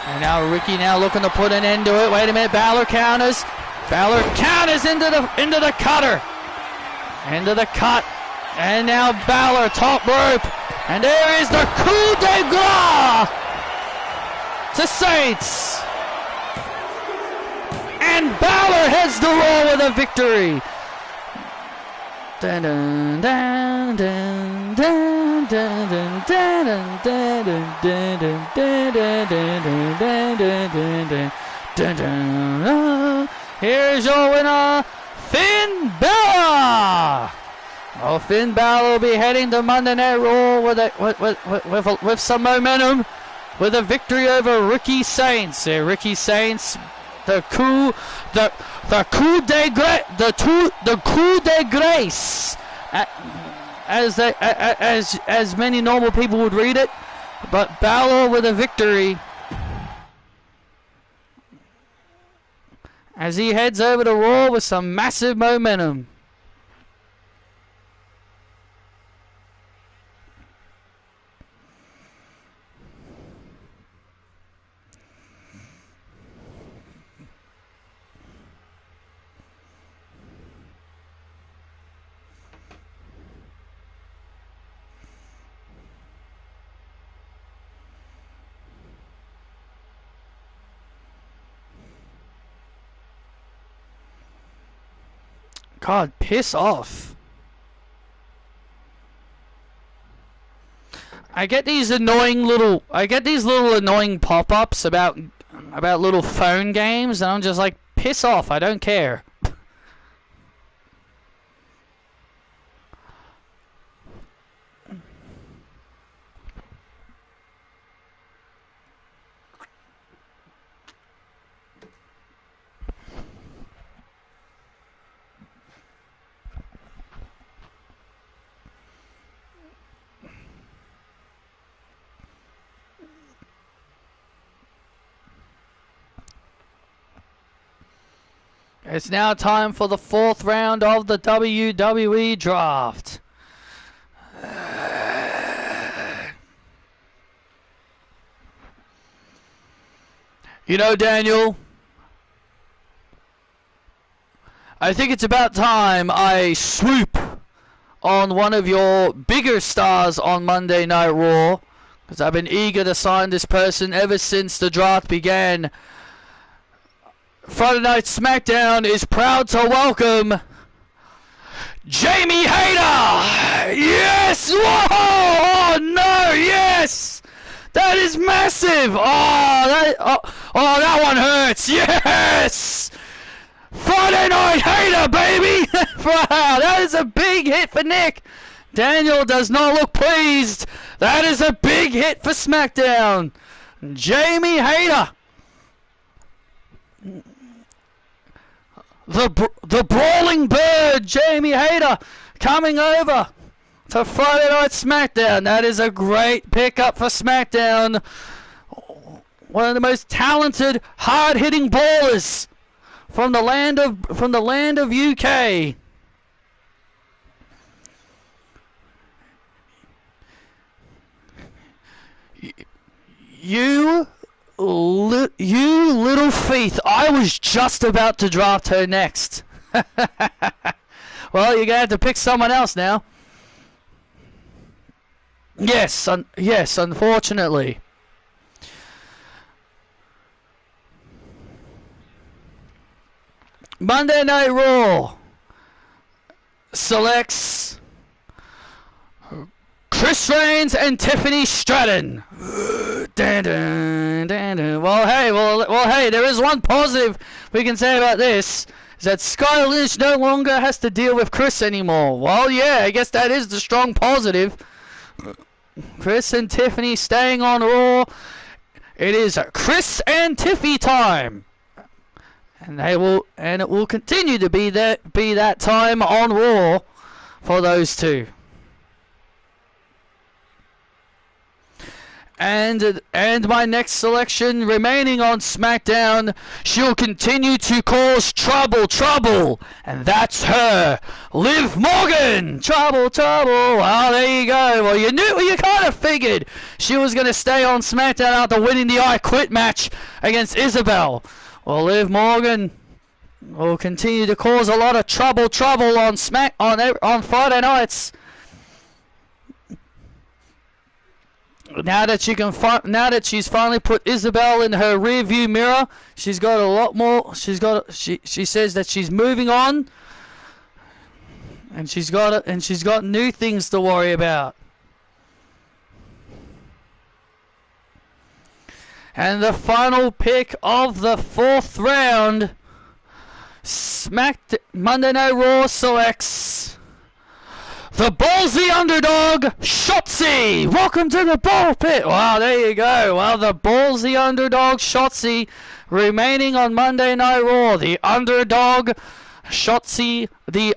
And now Ricky looking to put an end to it. Wait a minute, Balor counters. Balor counters into the cutter. Into the cut. And now Balor, top rope. And there is the coup de grace to Saints. And Balor heads the Raw with a victory. Dun, dun, dun, dun, dun, dun, dun, dun, dun, dun, dun, dun. Here's your winner, Finn Balor. Oh, Finn Balor will be heading to Monday Night Raw with some momentum, with a victory over Ricky Saints. Ricky Saints, the coup de grace, as many normal people would read it, but Balor with a victory as he heads over to Raw with some massive momentum. God, piss off. I get these little annoying pop-ups about little phone games, and I'm just like, piss off, I don't care. It's now time for the 4th round of the WWE draft. You know, Daniel, I think it's about time I swoop on one of your bigger stars on Monday Night Raw, because I've been eager to sign this person ever since the draft began. Friday Night SmackDown is proud to welcome Jamie Hayter! Yes! Whoa! Oh no! Yes! That is massive! That one hurts! Yes! Friday Night Hayter, baby! Wow, that is a big hit for Nick. Daniel does not look pleased. That is a big hit for SmackDown. Jamie Hayter. The Brawling Bird, Jamie Hayter, coming over to Friday Night SmackDown. That is a great pickup for SmackDown. One of the most talented, hard-hitting brawlers from the land of UK. You little Faith, I was just about to draft her next. Well, you're going to have to pick someone else now. Yes, unfortunately. Monday Night Raw selects Trish Reigns and Tiffany Stratton. Dun, dun, dun, dun. Well, hey, there is one positive we can say about this. Is that Sky Lynch no longer has to deal with Chris anymore. Well, yeah, I guess that is the strong positive. Chris and Tiffany staying on Raw. It is Chris and Tiffy time. And it will continue to be that time on Raw for those two. And my next selection remaining on SmackDown, she'll continue to cause trouble, and that's her, Liv Morgan. Trouble. Well, there you go. Well, you kind of figured she was going to stay on SmackDown after winning the I Quit match against Isabel. Well, Liv Morgan will continue to cause a lot of trouble on Friday nights. Now that she's finally put Isabel in her rearview mirror, she's got a lot more. She says that she's moving on, and she's got new things to worry about. And the final pick of the 4th round, Monday Night Raw selects the ballsy underdog, Shotzi. Welcome to the ball pit. Wow, there you go. Well, the ballsy underdog, Shotzi, remaining on Monday Night Raw. The underdog, Shotzi, the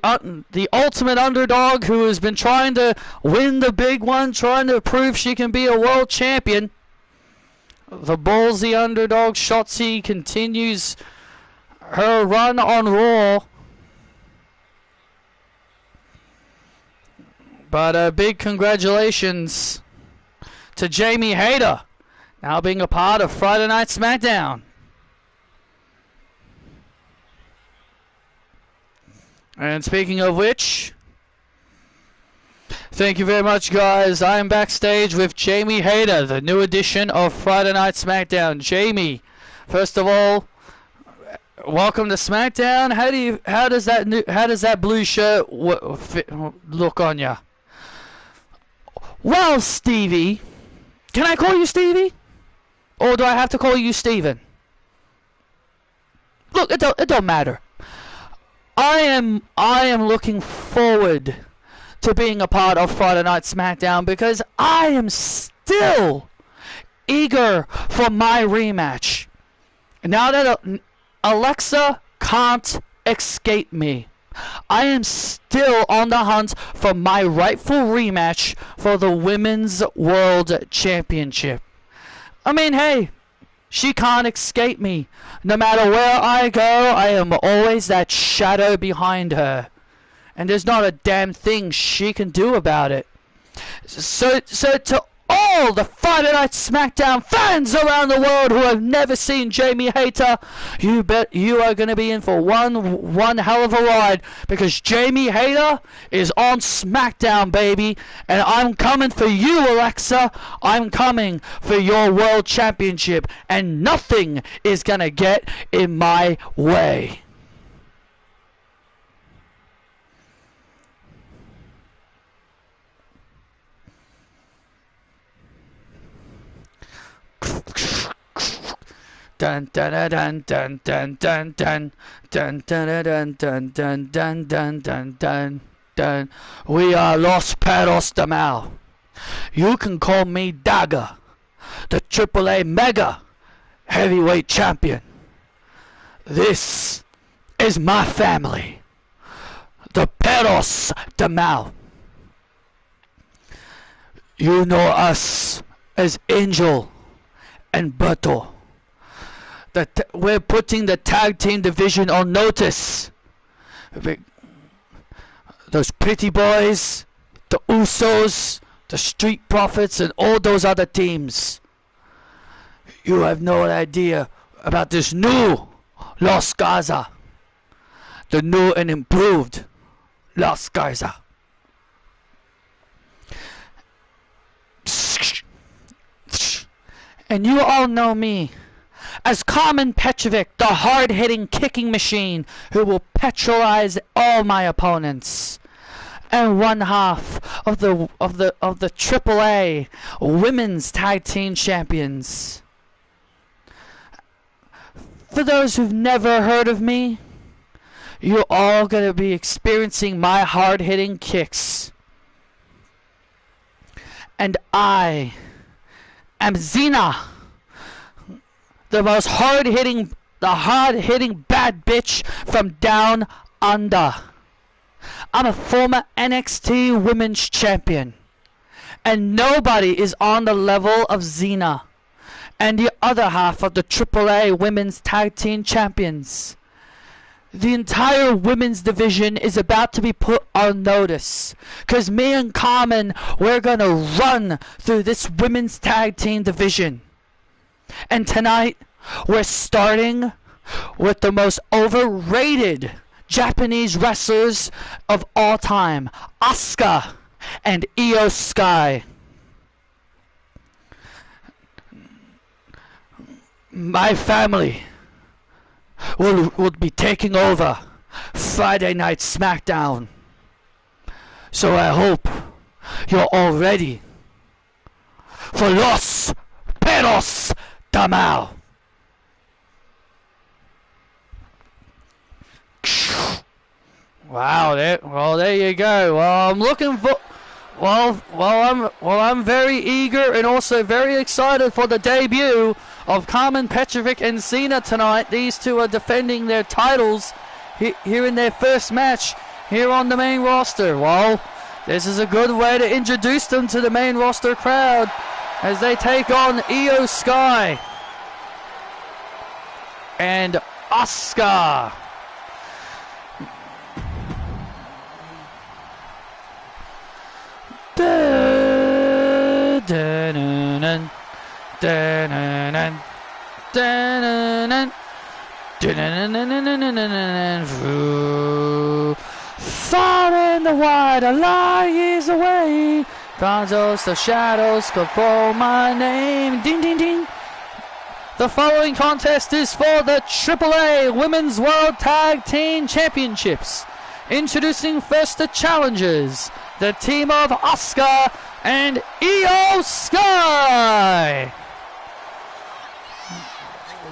ultimate underdog who has been trying to win the big one, trying to prove she can be a world champion. The ballsy underdog, Shotzi, continues her run on Raw. But big congratulations to Jamie Hayter, now being a part of Friday Night SmackDown. And speaking of which, thank you very much, guys. I am backstage with Jamie Hayter, the new edition of Friday Night SmackDown. Jamie, first of all, welcome to SmackDown. How does that blue shirt look on ya? Well, Stevie, can I call you Stevie? Or do I have to call you Steven? Look, it don't matter. I am looking forward to being a part of Friday Night SmackDown because I am still eager for my rematch. Now that Alexa can't escape me, I am still on the hunt for my rightful rematch for the Women's World Championship. I mean, hey, she can't escape me. No matter where I go, I am always that shadow behind her. And there's not a damn thing she can do about it. So to all the Friday Night SmackDown fans around the world who have never seen Jamie Hayter, you bet you are going to be in for one hell of a ride, because Jamie Hayter is on SmackDown, baby, and I'm coming for you, Alexa. I'm coming for your World Championship, and nothing is going to get in my way. Dun dun dun dun dun dun dun dun dun dun dun dun dun dun dun dun. We are Los Perros de Mal. You can call me Dagger, the AAA Mega Heavyweight Champion. This is my family, the Perros de Mal. You know us as Angel and Berto. We're putting the tag team division on notice. Those pretty boys, the Usos, the Street Profits, and all those other teams. You have no idea about this new Los Garza. The new and improved Los Garza. And you all know me as Carmen Petrovic, the hard-hitting kicking machine who will petrolize all my opponents. and one half of the AAA Women's Tag Team Champions. For those who've never heard of me, you're all going to be experiencing my hard-hitting kicks. And I am Xena, the most hard-hitting bad bitch from down under. I'm a former NXT Women's Champion, and nobody is on the level of Xena and the other half of the AAA Women's Tag Team Champions. The entire women's division is about to be put on notice, because me and Carmen, we're gonna run through this women's tag team division. And tonight, we're starting with the most overrated Japanese wrestlers of all time, Asuka and Io Sky. My family will be taking over Friday Night SmackDown. So I hope you're all ready for Los Perros de Mal. Wow, there you go. Well, I'm looking for I'm very eager and also very excited for the debut of Carmen Petrovic and Xena tonight. These two are defending their titles here in their first match here on the main roster. Well, this is a good way to introduce them to the main roster crowd as they take on Io Sky and Asuka. Far in the wide, a light years away. Gonzos, the shadows could call my name. Ding, ding, ding. The following contest is for the AAA Women's World Tag Team Championships. Introducing first the challengers, the team of Asuka and Io Sky.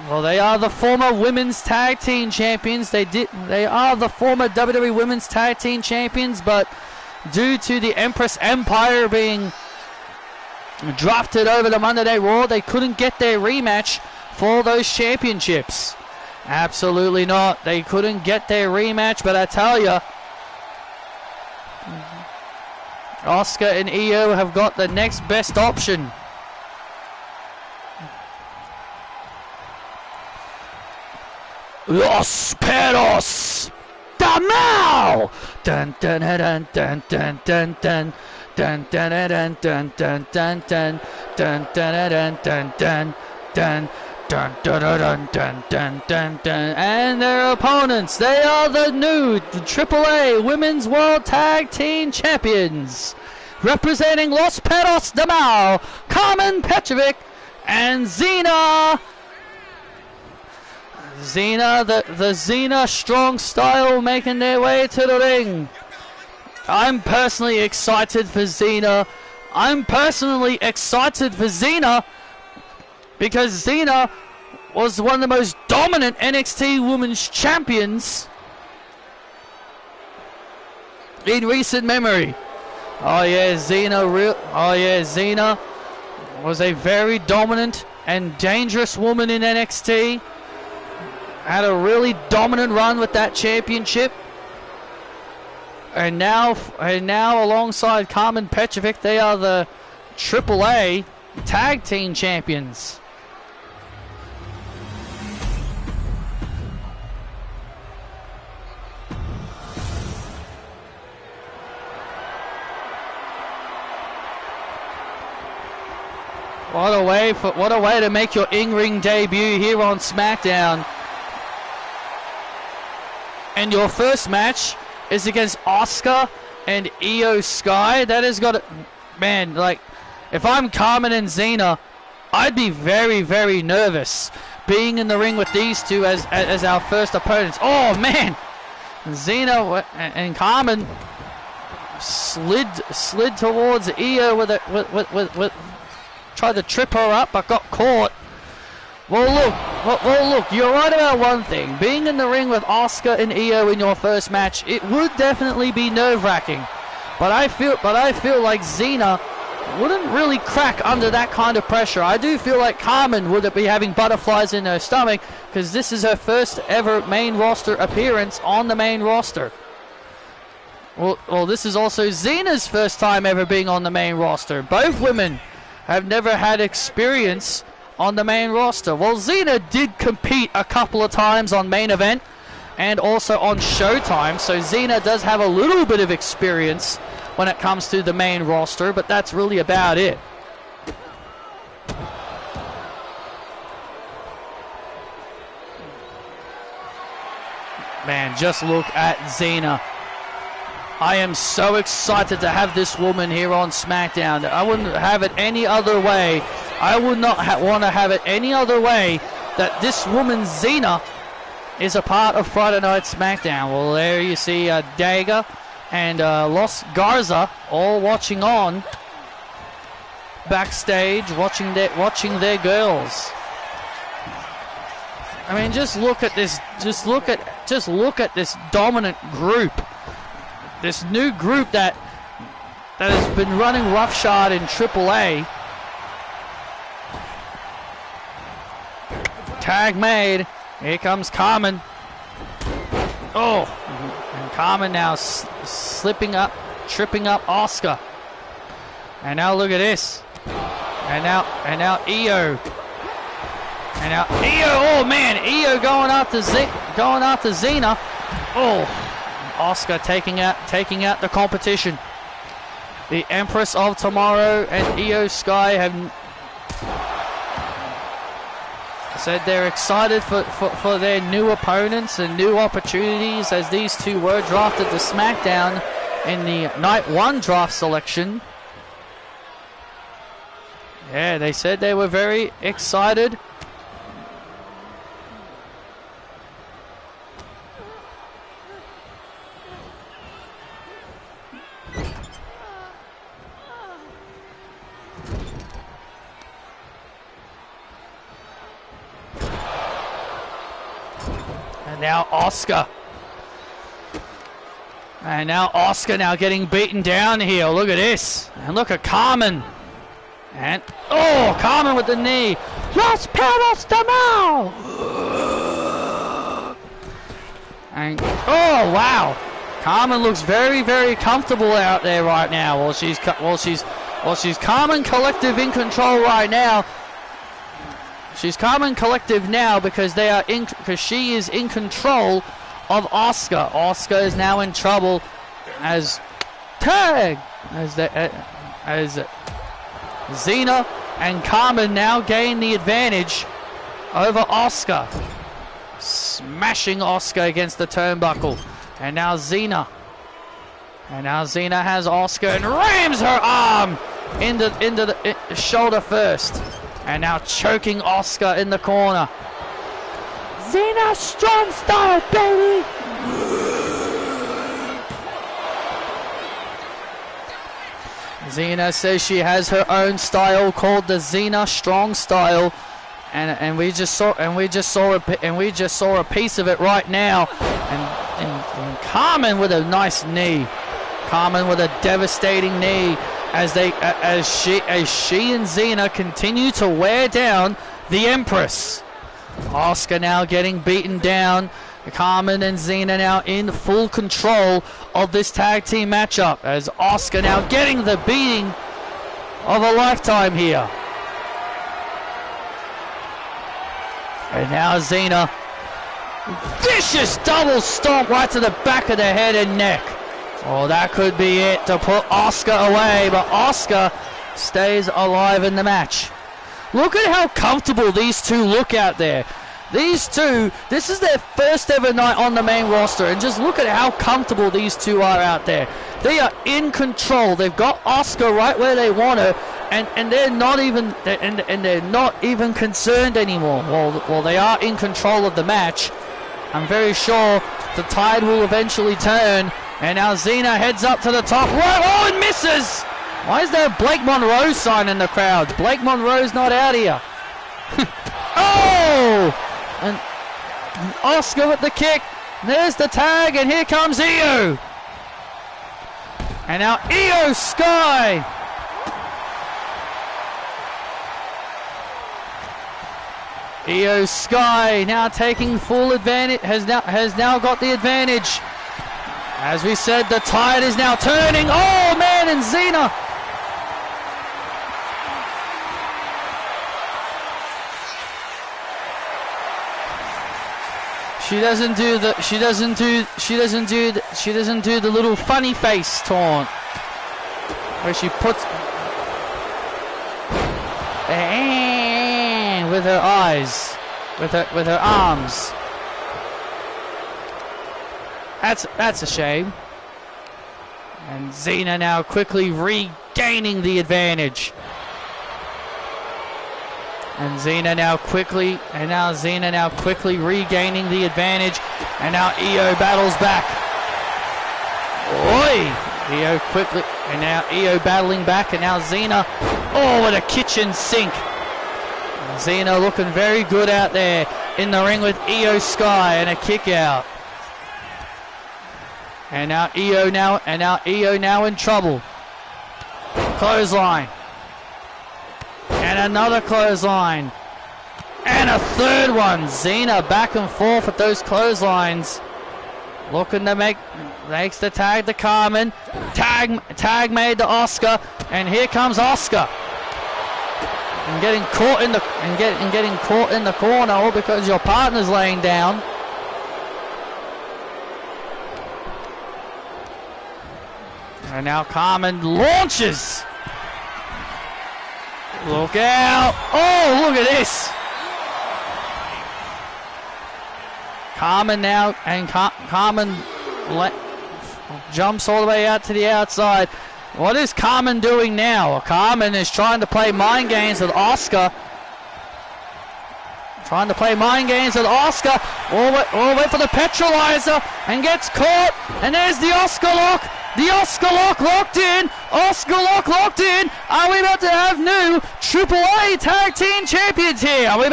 Well, they are the former Women's Tag Team Champions. They are the former WWE Women's Tag Team Champions, but due to the Empress Empire being drafted over to Monday Night Raw, they couldn't get their rematch for those championships. Absolutely not. They couldn't get their rematch, but I tell you, Asuka and Io have got the next best option. Los Perros de Mal! Dun dun dun dun dun dun dun dun dun dun dun dun dun dun dun dun dun dun dun dun. Dun, dun, dun, dun, dun, dun, dun. And their opponents, they are the new AAA Women's World Tag Team Champions, representing Los Perros de Mal, Carmen Petrovic and Xena. The Xena strong style making their way to the ring. I'm personally excited for Xena. Because Xena was one of the most dominant NXT Women's Champions in recent memory. Xena was a very dominant and dangerous woman in NXT. Had a really dominant run with that championship. And now alongside Carmen Petrovic, they are the AAA Tag Team Champions. What a way to make your in-ring debut here on SmackDown. And your first match is against Asuka and Io Sky. That has got man, like, if I'm Carmen and Xena, I'd be very, very nervous being in the ring with these two as our first opponents. Oh man, Xena and Carmen slid towards Io with tried to trip her up, but got caught. Well, look, you're right about one thing. Being in the ring with Asuka and Io in your first match, it would definitely be nerve-wracking. But I feel like Xena wouldn't really crack under that kind of pressure. I do feel like Carmen would be having butterflies in her stomach because this is her first ever main roster appearance on the main roster. Well, this is also Xena's first time ever being on the main roster. Both women have never had experience on the main roster. Well, Xena did compete a couple of times on Main Event and also on Showtime, so Xena does have a little bit of experience when it comes to the main roster, but that's really about it. Man, just look at Xena. I am so excited to have this woman here on SmackDown. I wouldn't have it any other way. I would not want to have it any other way that this woman, Xena, is a part of Friday Night SmackDown. Well, there you see Dagger and Los Garza all watching on backstage, watching their girls. I mean, just look at this. Just look at this dominant group. This new group that has been running roughshod in AAA. Tag made. Here comes Carmen. Oh, and Carmen now tripping up Asuka. And now look at this. And now Io. And now Io. Oh man, Io going after Xena. Oh. Asuka taking out the competition. The Empress of Tomorrow and Io Sky have said they're excited for their new opponents and new opportunities, as these two were drafted to SmackDown in the Night 1 draft selection. Yeah, they said they were very excited. Now Asuka. And now Asuka now getting beaten down here. Look at this. And look at Carmen. And, oh, Carmen with the knee. Los Perros de Mal. And, oh, wow. Carmen looks very, very comfortable out there right now. Well, she's Carmen Collective in control right now. She's Carmen Collective now because she is in control of Asuka. Asuka is now in trouble as Xena and Carmen now gain the advantage over Asuka, smashing Asuka against the turnbuckle. And now Xena has Asuka and rams her arm into the shoulder first. And now choking Asuka in the corner. Xena strong style, baby! Xena says she has her own style called the Xena Strong Style, and we just saw a piece of it right now. And Carmen with a nice knee. Carmen with a devastating knee. As she and Xena continue to wear down the Empress. Asuka now getting beaten down. Carmen and Xena now in full control of this tag team matchup, as Asuka now getting the beating of a lifetime here. And now Xena, vicious double stomp right to the back of the head and neck. Oh, that could be it to put Asuka away, but Asuka stays alive in the match. Look at how comfortable these two look out there. These two, this is their first ever night on the main roster, and just look at how comfortable these two are out there. They are in control. They've got Asuka right where they want her, and they're not even concerned anymore. Well, they are in control of the match. I'm very sure the tide will eventually turn, And now Xena heads up to the top. Whoa, oh, and misses! Why is there a Blake Monroe sign in the crowd? Blake Monroe's not out here. Oh! And Asuka with the kick. There's the tag, and here comes Io. And now Io Sky. Io Sky now taking full advantage, has now got the advantage. As we said, the tide is now turning. Oh man, and Xena. She doesn't do the little funny face taunt where she puts with her eyes, with her arms. That's a shame. And Xena now quickly regaining the advantage. And Xena now quickly regaining the advantage. And now Io battles back. Oi! Io quickly, and now Io battling back, and now Xena, oh, with a kitchen sink. Xena looking very good out there in the ring with Io Sky, and a kick out. And now Io now in trouble. Clothesline. And another clothesline. And a third one. Xena back and forth with those clotheslines. Looking to makes the tag to Carmen. Tag made to Asuka. And here comes Asuka. And getting caught in the corner all because your partner's laying down. And now Carmen launches. Look out! Oh, look at this! Carmen now, and Carmen jumps all the way out to the outside. What is Carmen doing now? Carmen is trying to play mind games with Asuka. All the way for the petrolizer, and gets caught. And there's the Asuka lock. The Asuka lock locked in. Are we about to have new AAA Tag Team Champions here? But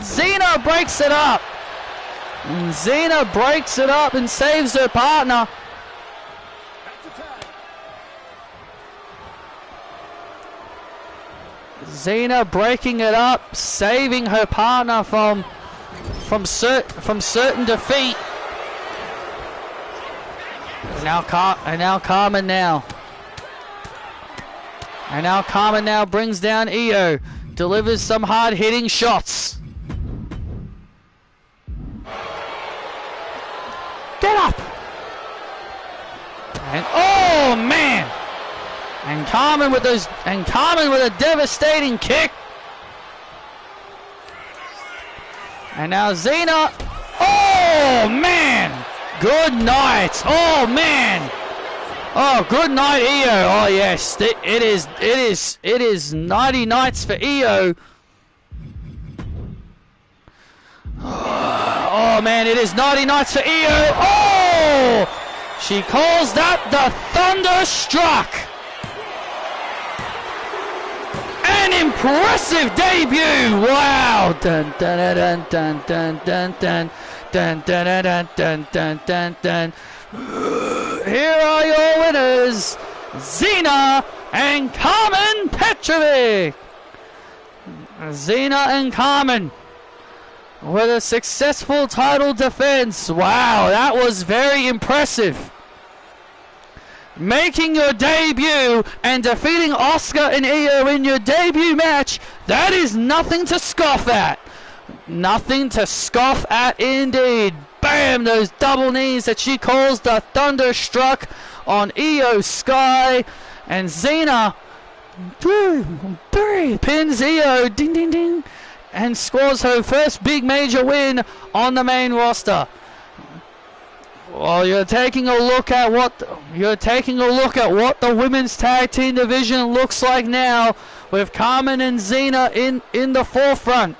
Xena breaks it up. And Xena breaks it up and saves her partner. Xena breaking it up, saving her partner from certain defeat. And now Carmen now brings down Io, delivers some hard-hitting shots. Get up! And oh man! And Carmen with a devastating kick. And now Xena. Oh man! Good night. Oh man. Oh, good night, Io. Oh yes, it is nighty nights for Io. Oh man, it is nighty nights for Io. Oh! She calls that the Thunderstruck. An impressive debut! Wow! Dun dun dun dun dun dun dun dun dun dun dun dun dun dun. Here are your winners, Xena and Carmen Petrovic. Xena and Carmen with a successful title defense. Wow, that was very impressive. Making your debut and defeating Asuka and Io in your debut match, that is nothing to scoff at. Nothing to scoff at indeed. Bam! Those double knees that she calls the Thunderstruck on Io Sky. And Xena pins Io, ding ding ding, and scores her first big major win on the main roster. Well, you're taking a look at what the women's tag team division looks like now, with Carmen and Xena in the forefront.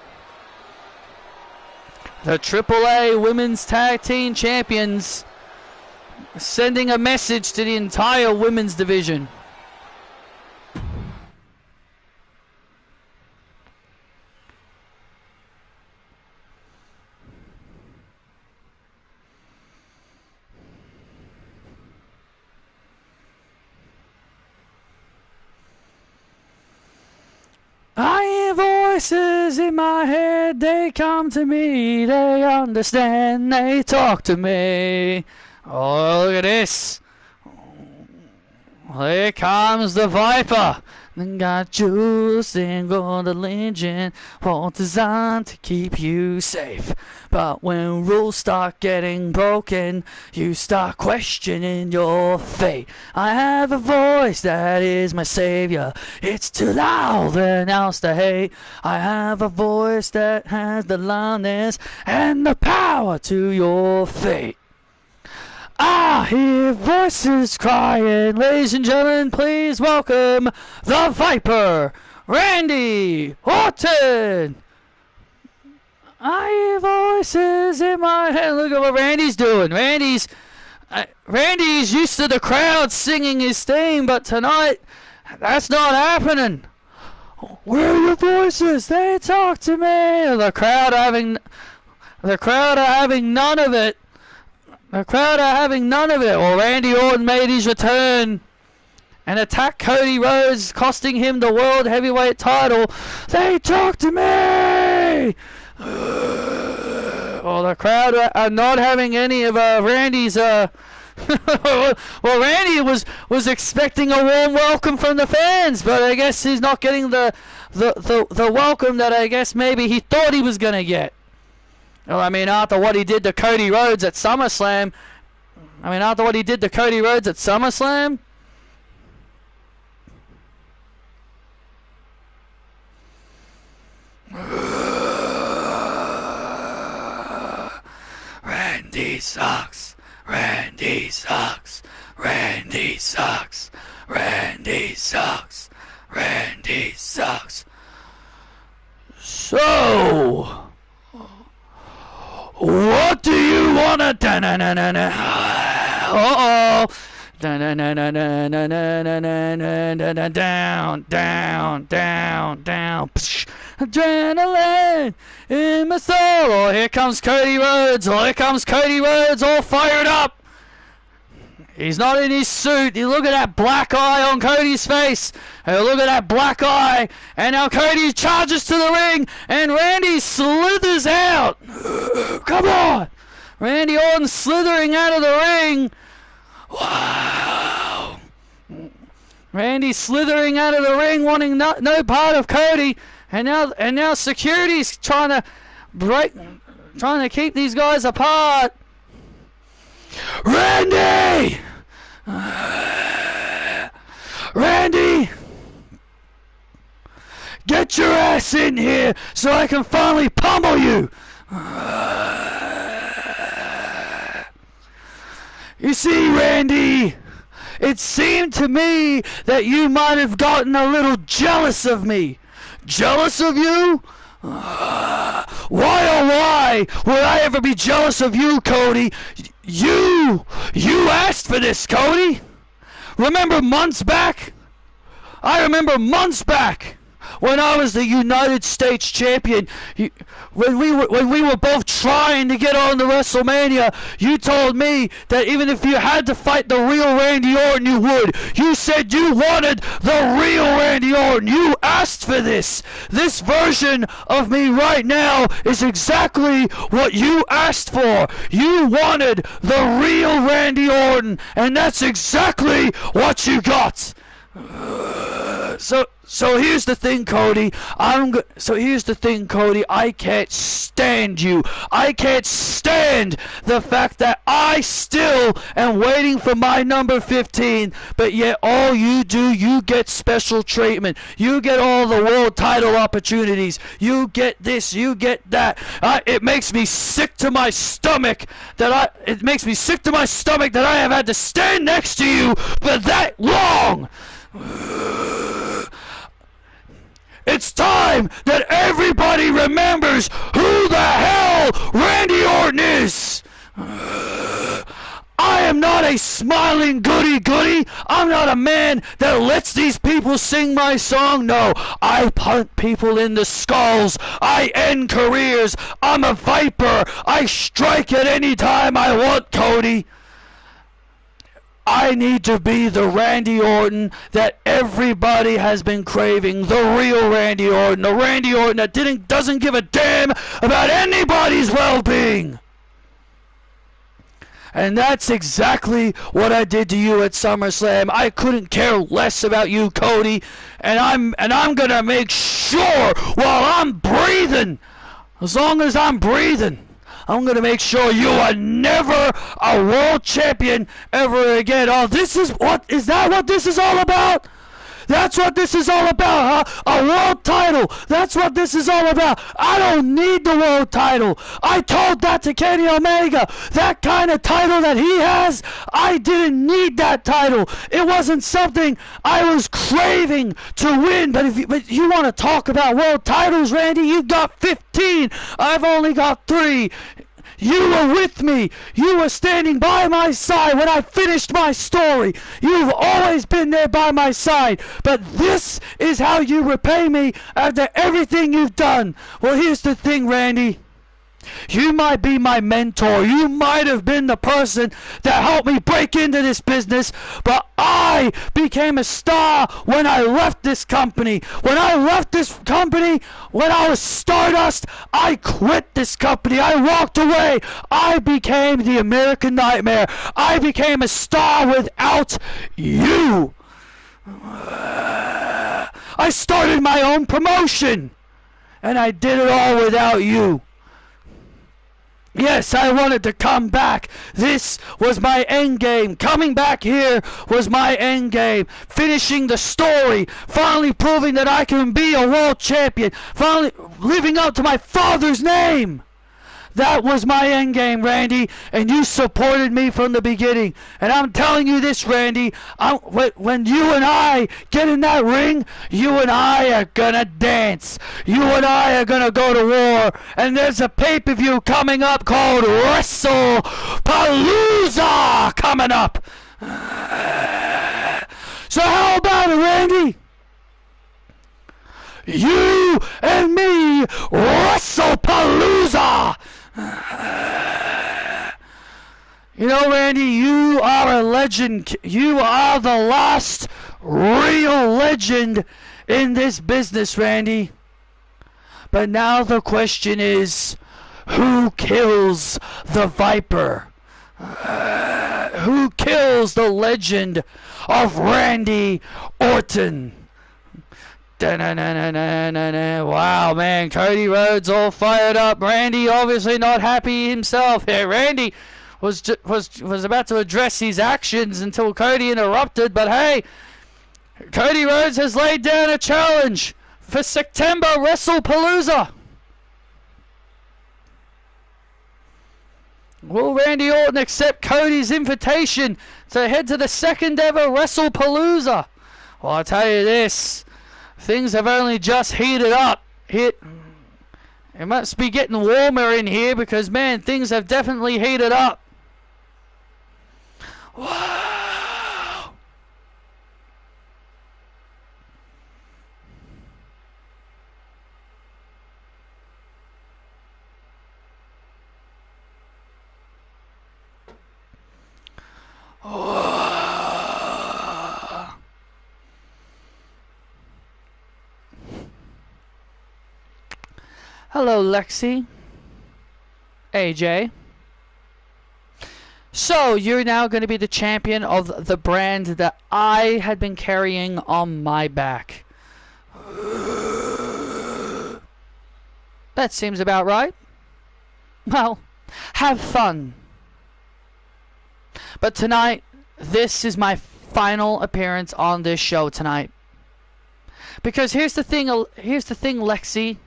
The AAA Women's Tag Team Champions sending a message to the entire women's division. I hear voices in my head, they come to me, they understand, they talk to me. Oh, look at this. Here comes the Viper. Got juice and golden legend, all designed to keep you safe. But when rules start getting broken, you start questioning your fate. I have a voice that is my savior. It's too loud and else to hate. I have a voice that has the loudness and the power to your fate. I hear voices crying. Ladies and gentlemen, please welcome the Viper, Randy Orton. I hear voices in my head. Look at what Randy's doing. Randy's used to the crowd singing his theme, but tonight, that's not happening. Where are your voices? They talk to me. The crowd are having none of it. The crowd are having none of it. Well, Randy Orton made his return and attacked Cody Rhodes, costing him the World Heavyweight title. They talk to me! Well, the crowd are not having any of Randy's... Well, Randy was expecting a warm welcome from the fans, but I guess he's not getting the welcome that I guess maybe he thought he was going to get. Well, I mean, after what he did to Cody Rhodes at SummerSlam, Randy sucks. Randy sucks. Randy sucks. Randy sucks. Randy sucks. So, what do you wanna da-na-na-na-na? Uh-oh. Down, down, down, down. Psh. Adrenaline in my soul. Oh, here comes Cody Rhodes. Oh, here comes Cody Rhodes, all fired up. He's not in his suit. You look at that black eye on Cody's face. Look at that black eye. And now Cody charges to the ring, and Randy slithers out. Come on. Randy Orton slithering out of the ring. Wow. Randy slithering out of the ring, wanting no part of Cody. And now security's trying to keep these guys apart. Randy! Randy! Get your ass in here so I can finally pummel you! You see, Randy, it seemed to me that you might have gotten a little jealous of me. Jealous of you? Why oh why would I ever be jealous of you, Cody? You asked for this, Cody. Remember months back? I remember months back when I was the United States champion. When we were both trying to get on to WrestleMania, you told me that even if you had to fight the real Randy Orton, you would. You said you wanted the real Randy Orton. You asked for this. This version of me right now is exactly what you asked for. You wanted the real Randy Orton, and that's exactly what you got. So here's the thing, Cody. I can't stand you. I can't stand the fact that I still am waiting for my number 15, but yet all you do, you get special treatment. You get all the world title opportunities. You get this, you get that. It makes me sick to my stomach that I have had to stand next to you for that long. It's time that everybody remembers who the hell Randy Orton is. I am not a smiling goody-goody. I'm not a man that lets these people sing my song. No, I punt people in the skulls. I end careers. I'm a viper. I strike at any time I want, Cody. I need to be the Randy Orton that everybody has been craving. The real Randy Orton. The Randy Orton that doesn't give a damn about anybody's well-being. And that's exactly what I did to you at SummerSlam. I couldn't care less about you, Cody. And I'm gonna make sure while I'm breathing, as long as I'm breathing, I'm going to make sure you are never a world champion ever again. Oh, is that what this is all about? That's what this is all about, huh? A world title. That's what this is all about. I don't need the world title. I told that to Kenny Omega. That kind of title that he has, I didn't need that title. It wasn't something I was craving to win. But you want to talk about world titles, Randy? You've got 15. I've only got 3. You were with me. You were standing by my side when I finished my story. You've always been there by my side. But this is how you repay me after everything you've done. Well, here's the thing, Randy. You might be my mentor. You might have been the person that helped me break into this business. But I became a star when I left this company. When I left this company, when I was Stardust, I quit this company. I walked away. I became the American Nightmare. I became a star without you. I started my own promotion. And I did it all without you. Yes, I wanted to come back. This was my end game. Coming back here was my end game. Finishing the story. Finally proving that I can be a world champion. Finally living up to my father's name. That was my end game, Randy, and you supported me from the beginning. And I'm telling you this, Randy, when you and I get in that ring, you and I are gonna dance. You and I are gonna go to war. And there's a pay-per-view coming up called WrestlePalooza coming up. So how about it, Randy? You and me, WrestlePalooza! You know, Randy, you are a legend. You are the last real legend in this business, Randy. But now the question is, who kills the Viper? Who kills the legend of Randy Orton? Wow, man, Cody Rhodes all fired up. Randy obviously not happy himself. Yeah, Randy was about to address his actions until Cody interrupted. But hey, Cody Rhodes has laid down a challenge for September WrestlePalooza. Will Randy Orton accept Cody's invitation to head to the second ever WrestlePalooza? Well, I'll tell you this. Things have only just heated up. It must be getting warmer in here because, man, things have definitely heated up. Wow. Oh. Hello, Lexi. AJ. So, you're now going to be the champion of the brand that I had been carrying on my back. That seems about right. Well, have fun. But tonight, this is my final appearance on this show tonight. Because here's the thing, Lexi.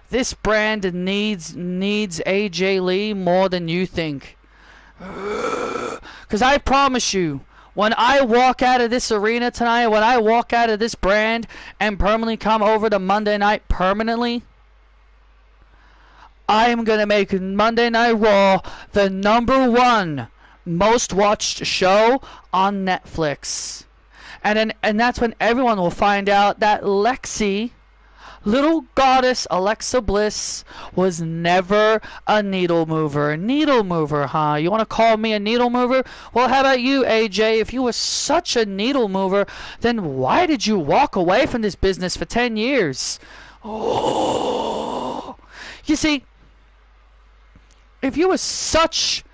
This brand needs AJ Lee more than you think. Because I promise you, when I walk out of this arena tonight, when I walk out of this brand and permanently come over to Monday Night permanently, I am going to make Monday Night Raw the #1 most watched show on Netflix. And that's when everyone will find out that Lexi, little goddess Alexa Bliss, was never a needle mover. Needle mover, huh? You want to call me a needle mover? Well, how about you, AJ? If you were such a needle mover, then why did you walk away from this business for 10 years? Oh. You see, if you were such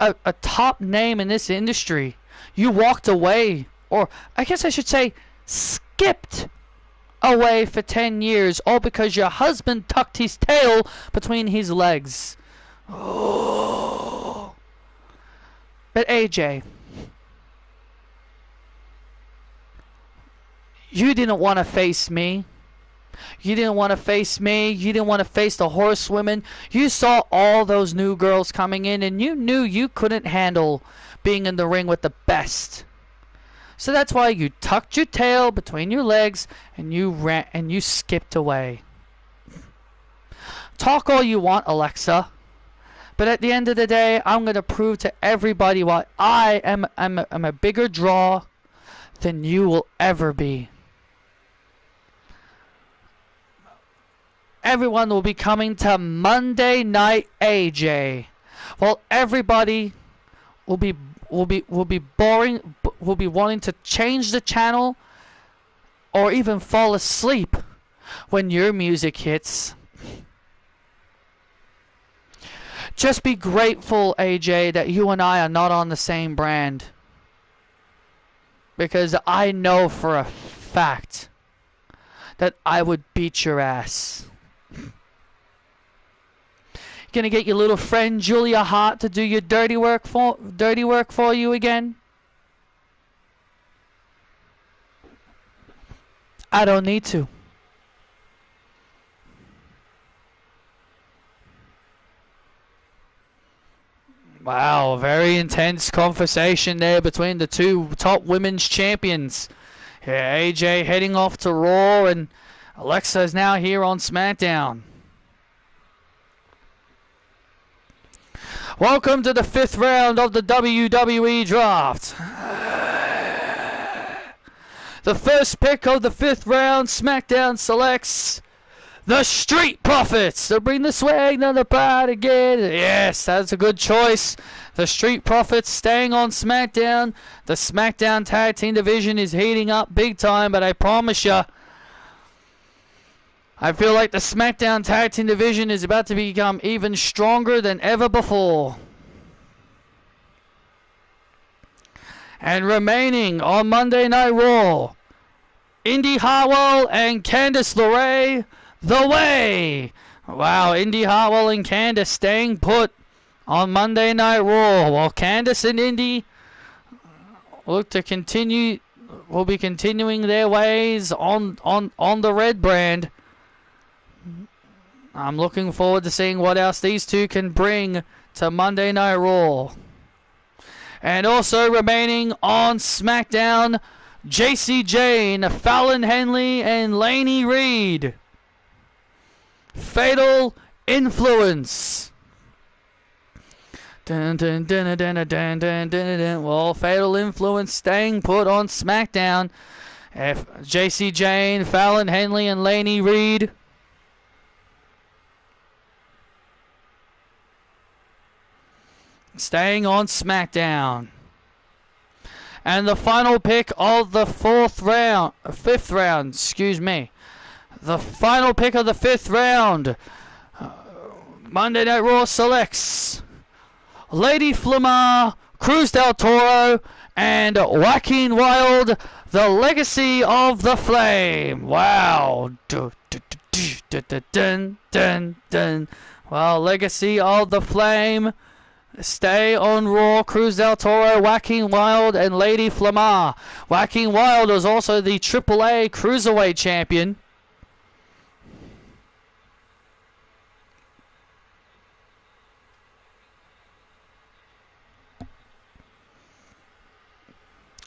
a top name in this industry, you walked away, or I guess I should say skipped away for 10 years, all because your husband tucked his tail between his legs. Oh. But AJ, you didn't want to face me. You didn't want to face me. You didn't want to face the horsewomen. You saw all those new girls coming in, and you knew you couldn't handle being in the ring with the best. So that's why you tucked your tail between your legs and you ran and you skipped away. Talk all you want, Alexa, but at the end of the day, I'm going to prove to everybody why I'm a bigger draw than you will ever be. Everyone will be coming to Monday Night AJ. Well, everybody will be wanting to change the channel or even fall asleep when your music hits. Just be grateful, AJ, that you and I are not on the same brand, because I know for a fact that I would beat your ass. Gonna get your little friend Julia Hart to do your dirty work for you again? I don't need to. Wow, very intense conversation there between the two top women's champions. Yeah, AJ heading off to Raw, and Alexa is now here on SmackDown. Welcome to the 5th round of the WWE Draft. The first pick of the 5th round, SmackDown selects the Street Profits to bring the swag to the crowd again. Yes, that's a good choice. The Street Profits staying on SmackDown. The SmackDown Tag Team division is heating up big time, but I promise you, I feel like the SmackDown Tag Team division is about to become even stronger than ever before. And remaining on Monday Night Raw, Indy Hartwell and Candice LeRae, The Way. Wow, Indy Hartwell and Candice staying put on Monday Night Raw, while Candice and Indy look to continue, will be continuing their ways on the red brand. I'm looking forward to seeing what else these two can bring to Monday Night Raw. And also remaining on SmackDown, JC Jane, Fallon Henley, and Lainey Reed. Fatal Influence. Dun, dun, dun, dun, dun, dun, dun, dun, dun. Well, Fatal Influence staying put on SmackDown. JC Jane, Fallon Henley, and Lainey Reed. Staying on SmackDown. And the final pick of the 5th round, excuse me. The final pick of the 5th round. Monday Night Raw selects Lady Flamar, Cruz del Toro, and Joaquin Wilde, the Legacy of the Flame. Wow. Dun, dun, dun, dun. Well, Legacy of the Flame. Stay on Raw, Cruz del Toro, Joaquin Wilde, and Lady Flamar. Joaquin Wilde was also the AAA Cruiserweight Champion.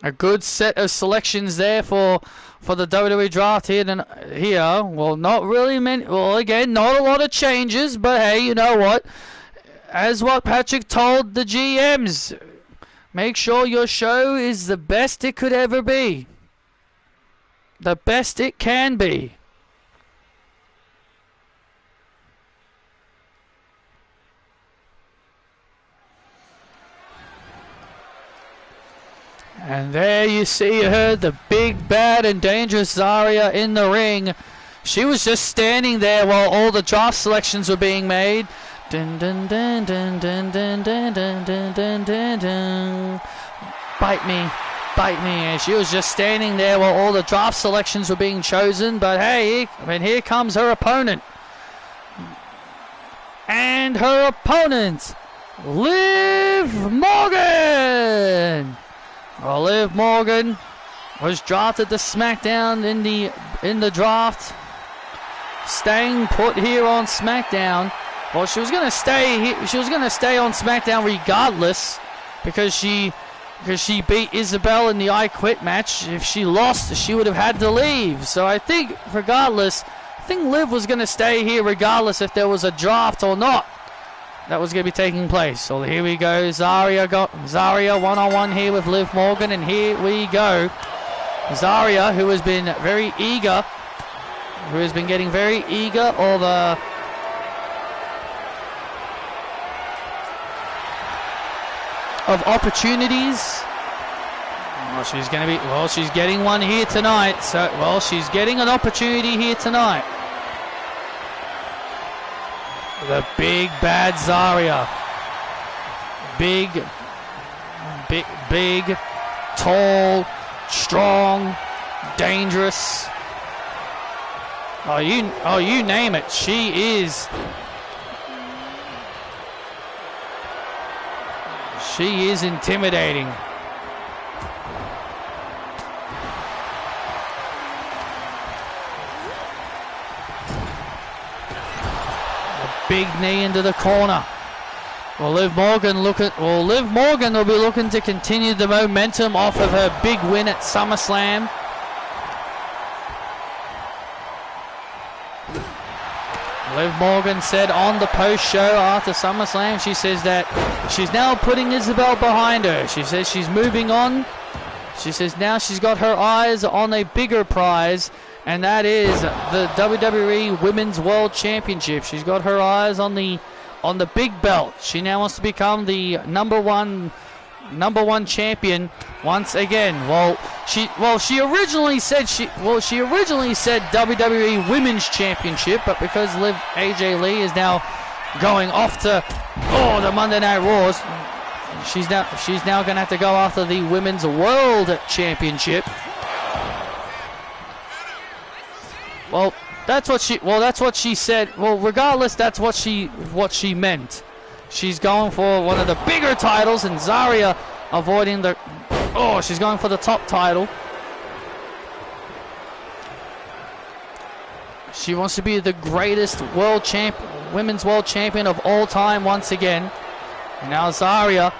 A good set of selections there for the WWE draft here. Well, not really many. Well, again, not a lot of changes, but hey, you know what? As what Patrick told the GMs, Make sure your show is the best it could ever be. The best it can be. And there you see her, the big, bad, and dangerous Zarya in the ring. She was just standing there while all the draft selections were being made. Dun, dun, dun, dun, dun, dun, dun, dun, dun, dun, dun, dun. Bite me, bite me. And she was just standing there while all the draft selections were being chosen. But hey, here comes her opponent. And her opponent, Liv Morgan. Well, Liv Morgan was drafted to SmackDown in the draft, staying put here on SmackDown. Well, she was gonna stay here. She was gonna stay on SmackDown regardless, because she beat Isabel in the I Quit match. If she lost, she would have had to leave. So I think regardless, I think Liv was gonna stay here regardless if there was a draft or not that was going to be taking place. So here we go. Zarya one-on-one here with Liv Morgan, and here we go. Zarya, who has been very eager, who has been getting very eager of opportunities. Well, she's going to be. Well, she's getting one here tonight. So, well, she's getting an opportunity here tonight. The big bad Zarya. Big, tall, strong, dangerous. Oh, you name it. She is. She is intimidating. Big knee into the corner. Well, Liv Morgan will be looking to continue the momentum off of her big win at SummerSlam. Liv Morgan said on the post-show after SummerSlam, she says that she's now putting Isabel behind her. She says she's moving on. She says now she's got her eyes on a bigger prize, and that is the WWE Women's World Championship. She's got her eyes on the big belt. She now wants to become the number one champion once again. She originally said WWE Women's Championship, but because AJ Lee is now going off to the Monday Night Raws, she's now going to have to go after the Women's World Championship. Well, that's what she said. Well, regardless, that's what she meant. She's going for one of the bigger titles, and Zarya avoiding the. Oh, she's going for the top title. She wants to be the greatest women's world champion of all time once again. And now Zarya.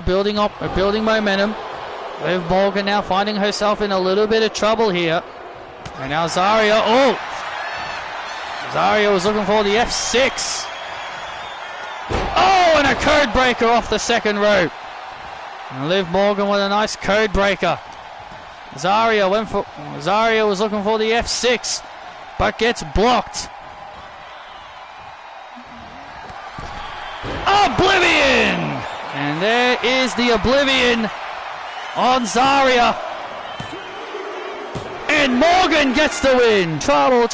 Building momentum. Liv Morgan now finding herself in a little bit of trouble here. And now Zarya. Oh! Zarya was looking for the F6. Oh, and a code breaker off the second rope. And Liv Morgan with a nice code breaker. Zarya was looking for the F6, but gets blocked. Oblivion! And there is the Oblivion on Zarya. And Morgan gets the win. Trouble.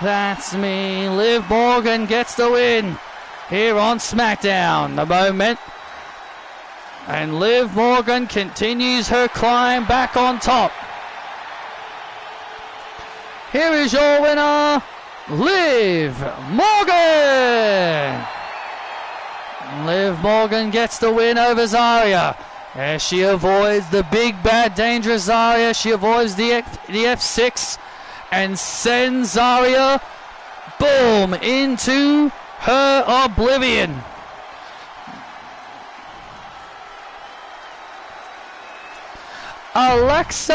That's me. Liv Morgan gets the win here on SmackDown. The moment. And Liv Morgan continues her climb back on top. Here is your winner, Liv Morgan. Liv Morgan gets the win over Zarya. As she avoids the big, bad, dangerous Zarya. She avoids the F6 and sends Zarya, boom, into her Oblivion. Alexa!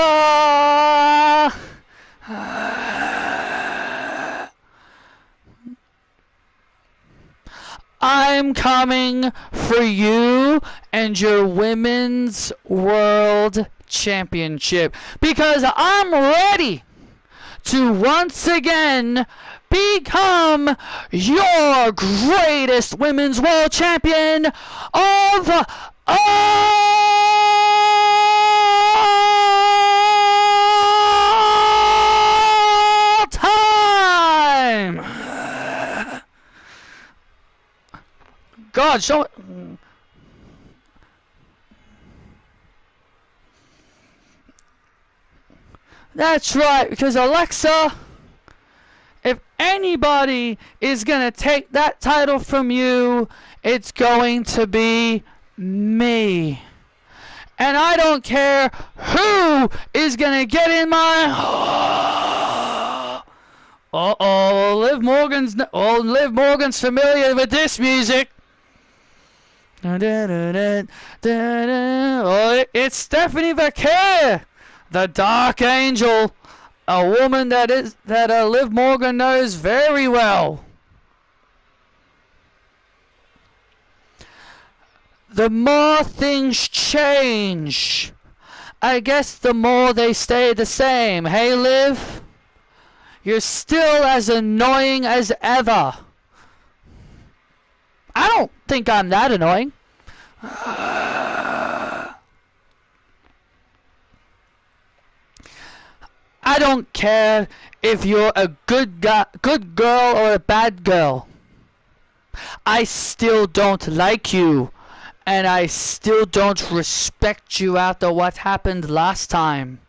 I'm coming for you and your Women's World Championship because I'm ready to once again become your greatest Women's World Champion of all time. God, show it. That's right, because Alexa, if anybody is going to take that title from you, it's going to be me. And I don't care who is going to get in my... Liv Morgan's familiar with this music. Oh, it's Stephanie Vaquer, the Dark Angel, a woman that Liv Morgan knows very well. The more things change, I guess the more they stay the same. Hey, Liv, you're still as annoying as ever. I don't think I'm that annoying. I don't care if you're a good girl or a bad girl. I still don't like you, and I still don't respect you after what happened last time.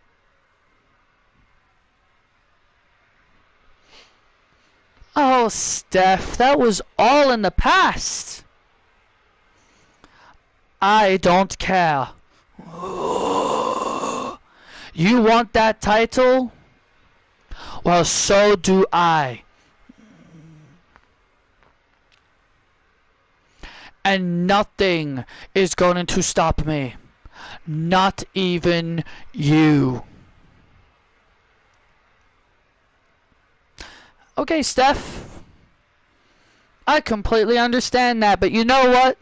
Oh, Steph, that was all in the past. I don't care. You want that title? Well, so do I. And nothing is going to stop me. Not even you. Okay, Steph. I completely understand that, but you know what?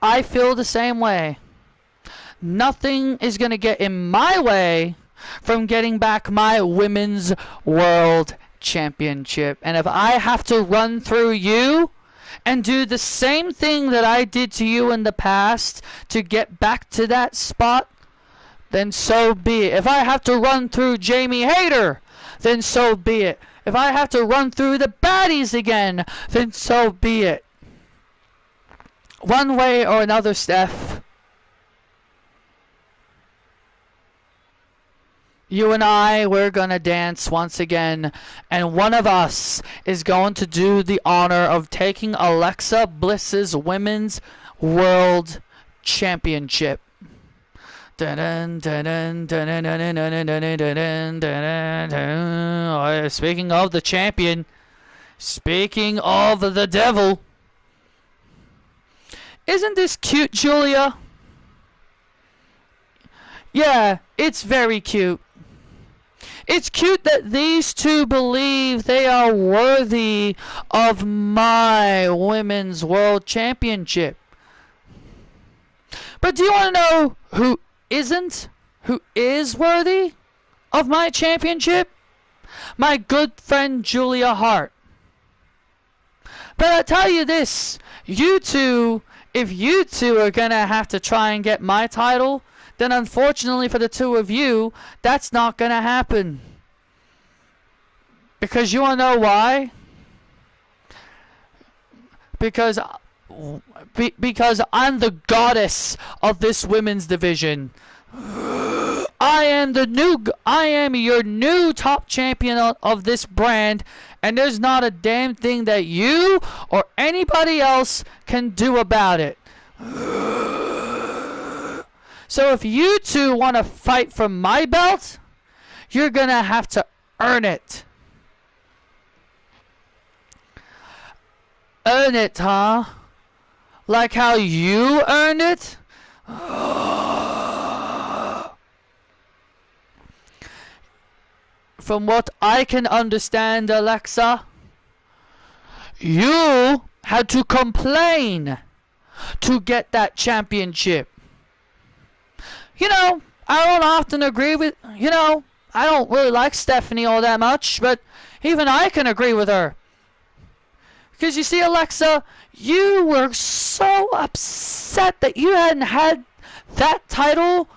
I feel the same way. Nothing is going to get in my way from getting back my Women's World Championship. And if I have to run through you and do the same thing that I did to you in the past to get back to that spot, then so be it. If I have to run through Jamie Hayter, then so be it. If I have to run through the baddies again, then so be it. One way or another, Steph, you and I, we're gonna dance once again, and one of us is going to do the honor of taking Alexa Bliss's Women's World Championship. Speaking of the champion, speaking of the devil, isn't this cute, Julia? Yeah, it's very cute. It's cute that these two believe they are worthy of my Women's World Championship. But do you want to know who isn't? Who is worthy of my championship? My good friend Julia Hart. But I tell you this, you two, if you two are going to have to try and get my title, then unfortunately for the two of you, that's not going to happen. Because you want to know why? Because I'm the goddess of this women's division. I am your new top champion of this brand, and there's not a damn thing that you or anybody else can do about it. So if you two want to fight for my belt, you're going to have to earn it. Earn it, huh? Like how you earned it? From what I can understand, Alexa, you had to complain to get that championship. You know, I don't often agree with, you know, I don't really like Stephanie all that much, but even I can agree with her. Because you see, Alexa, you were so upset that you hadn't had that title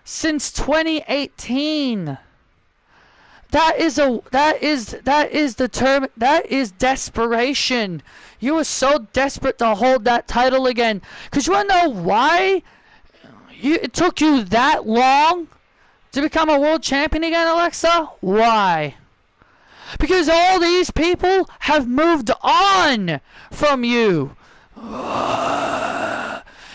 since 2018. That is desperation. You were so desperate to hold that title again. Because you want to know why it took you that long to become a world champion again, Alexa? Why? Because all these people have moved on from you.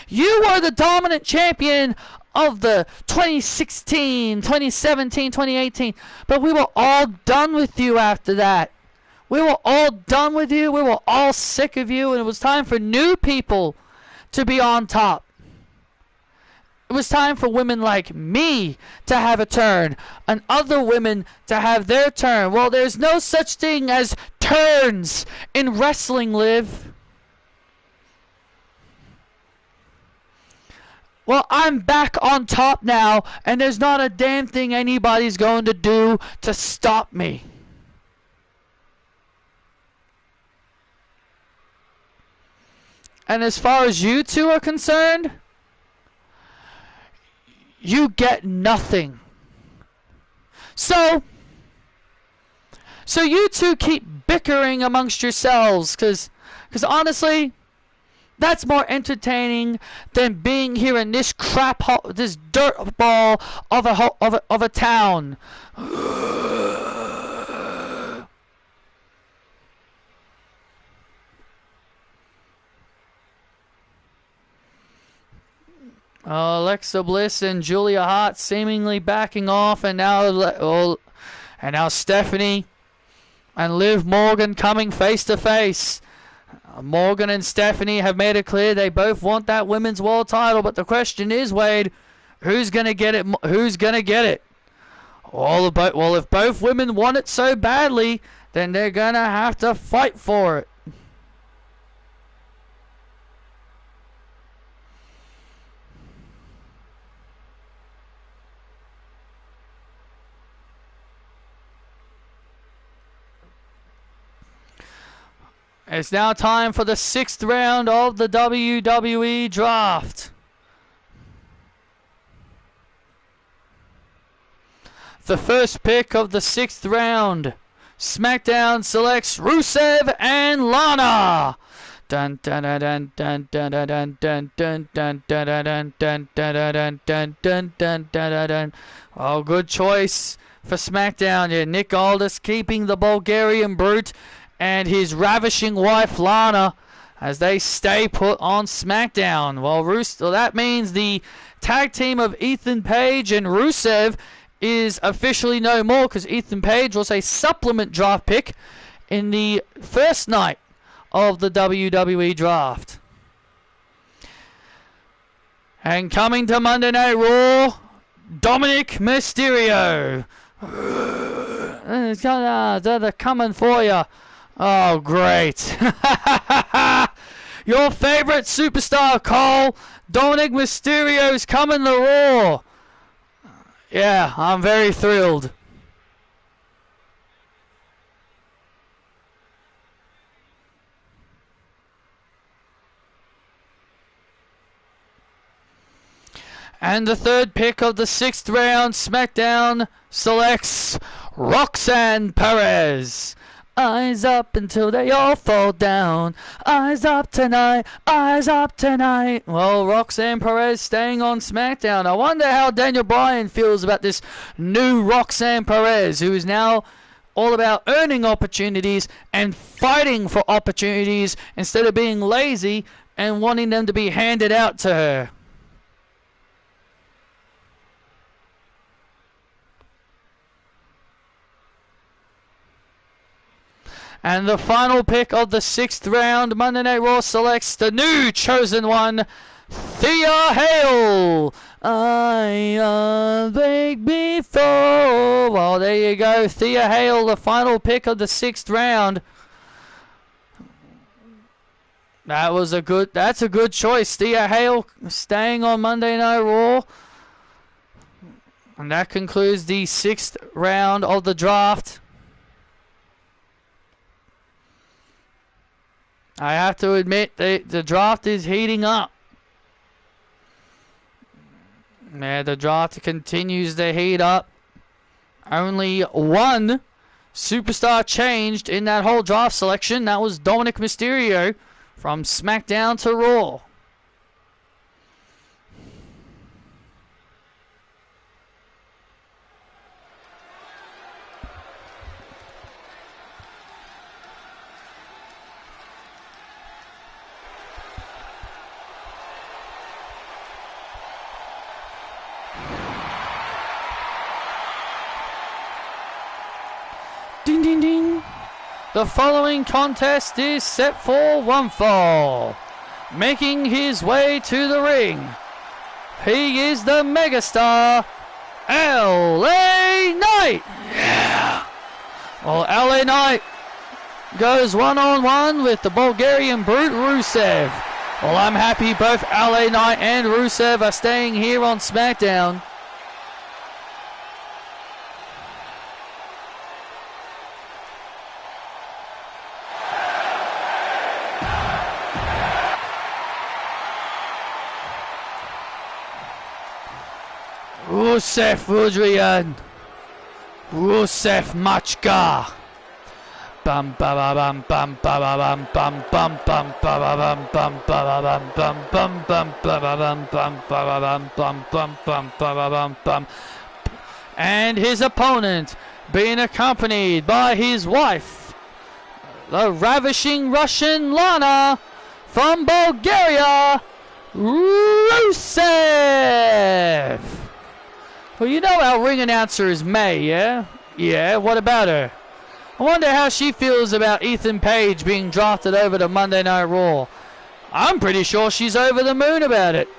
You were the dominant champion of the 2016, 2017, 2018. But we were all done with you after that. We were all done with you. We were all sick of you. And it was time for new people to be on top. It was time for women like me to have a turn and other women to have their turn. Well, there's no such thing as turns in Wrestling Live. Well, I'm back on top now, and there's not a damn thing anybody's going to do to stop me. And as far as you two are concerned, you get nothing. So you two keep bickering amongst yourselves, because honestly, that's more entertaining than being here in this crap hole, this dirt ball of a town. Alexa Bliss and Julia Hart seemingly backing off, and now Stephanie and Liv Morgan coming face to face. Morgan and Stephanie have made it clear they both want that women's world title, but the question is, Wade, who's gonna get it? Who's gonna get it? Well, if both women want it so badly, then they're gonna have to fight for it. It's now time for the 6th round of the WWE draft. The first pick of the 6th round. SmackDown selects Rusev and Lana. Dun dun dun dun dun dun dun dun dun dun dun dun dun dun dun dun dun. Oh, good choice for SmackDown. Yeah, Nick Aldis keeping the Bulgarian Brute and his ravishing wife Lana as they stay put on SmackDown. Well, that means the tag team of Ethan Page and Rusev is officially no more, because Ethan Page was a supplement draft pick in the first night of the WWE draft. And coming to Monday Night Raw, Dominic Mysterio. They're coming for you. Oh, great. Your favorite superstar, Cole, Dominic Mysterio's coming to Raw. Yeah, I'm very thrilled. And the third pick of the 6th round, SmackDown selects Roxanne Perez. Eyes up until they all fall down. Eyes up tonight, eyes up tonight. Well, Roxanne Perez staying on SmackDown. I wonder how Daniel Bryan feels about this new Roxanne Perez, who is now all about earning opportunities and fighting for opportunities instead of being lazy and wanting them to be handed out to her. And the final pick of the 6th round, Monday Night Raw selects the new chosen one, Thea Hale. I beg before. Well, there you go. Thea Hale, the final pick of the 6th round. That's a good choice. Thea Hale staying on Monday Night Raw. And that concludes the 6th round of the draft. I have to admit, the draft is heating up. Yeah, the draft continues to heat up. Only one superstar changed in that whole draft selection. That was Dominic Mysterio from SmackDown to Raw. Ding, ding, ding. The following contest is set for one fall. Making his way to the ring, he is the megastar, LA Knight. Yeah. Well, LA Knight goes one-on-one with the Bulgarian brute Rusev. Well, I'm happy both LA Knight and Rusev are staying here on SmackDown. Rusev Adrian. Rusev Machka. Bum ba ba bum bum ba ba bum bum bum bum ba ba bum bum ba ba bum bum bum bum ba ba bum bum ba ba bum bum bum bum ba ba bum bum. And his opponent being accompanied by his wife, the ravishing Russian Lana from Bulgaria, Rusev. Well, you know our ring announcer is May, yeah? Yeah, what about her? I wonder how she feels about Ethan Page being drafted over to Monday Night Raw. I'm pretty sure she's over the moon about it.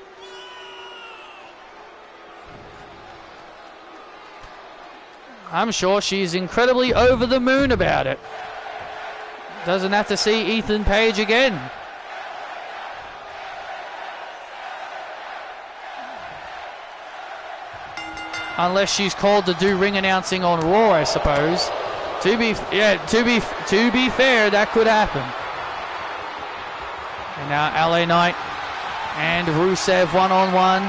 I'm sure she's incredibly over the moon about it. Doesn't have to see Ethan Page again. Unless she's called to do ring announcing on Raw, I suppose. To be fair, that could happen. And now LA Knight and Rusev one-on-one.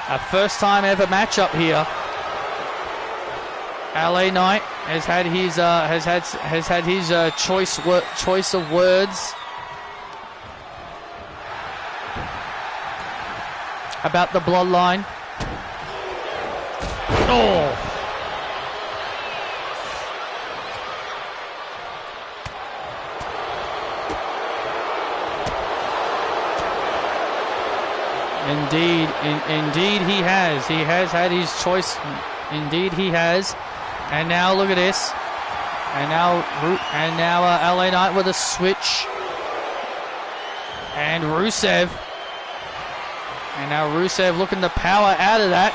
A first time ever matchup here. LA Knight has had his choice of words about the bloodline. Oh. Indeed he has. He has had his choice. Indeed he has. And now look at this. And now LA Knight with a switch. And Rusev. And now Rusev looking to power out of that.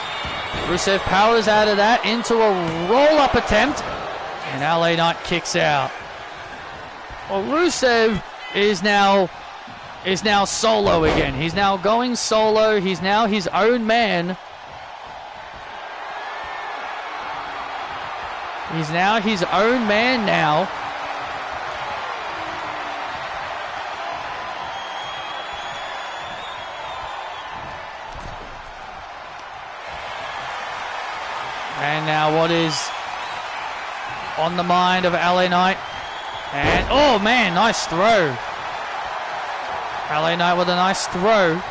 Rusev powers out of that into a roll-up attempt. And LA Knight kicks out. Well, Rusev is now solo again. He's now going solo. He's now his own man. He's now his own man now. And now what is on the mind of LA Knight? And, oh man, nice throw. LA Knight with a nice throw.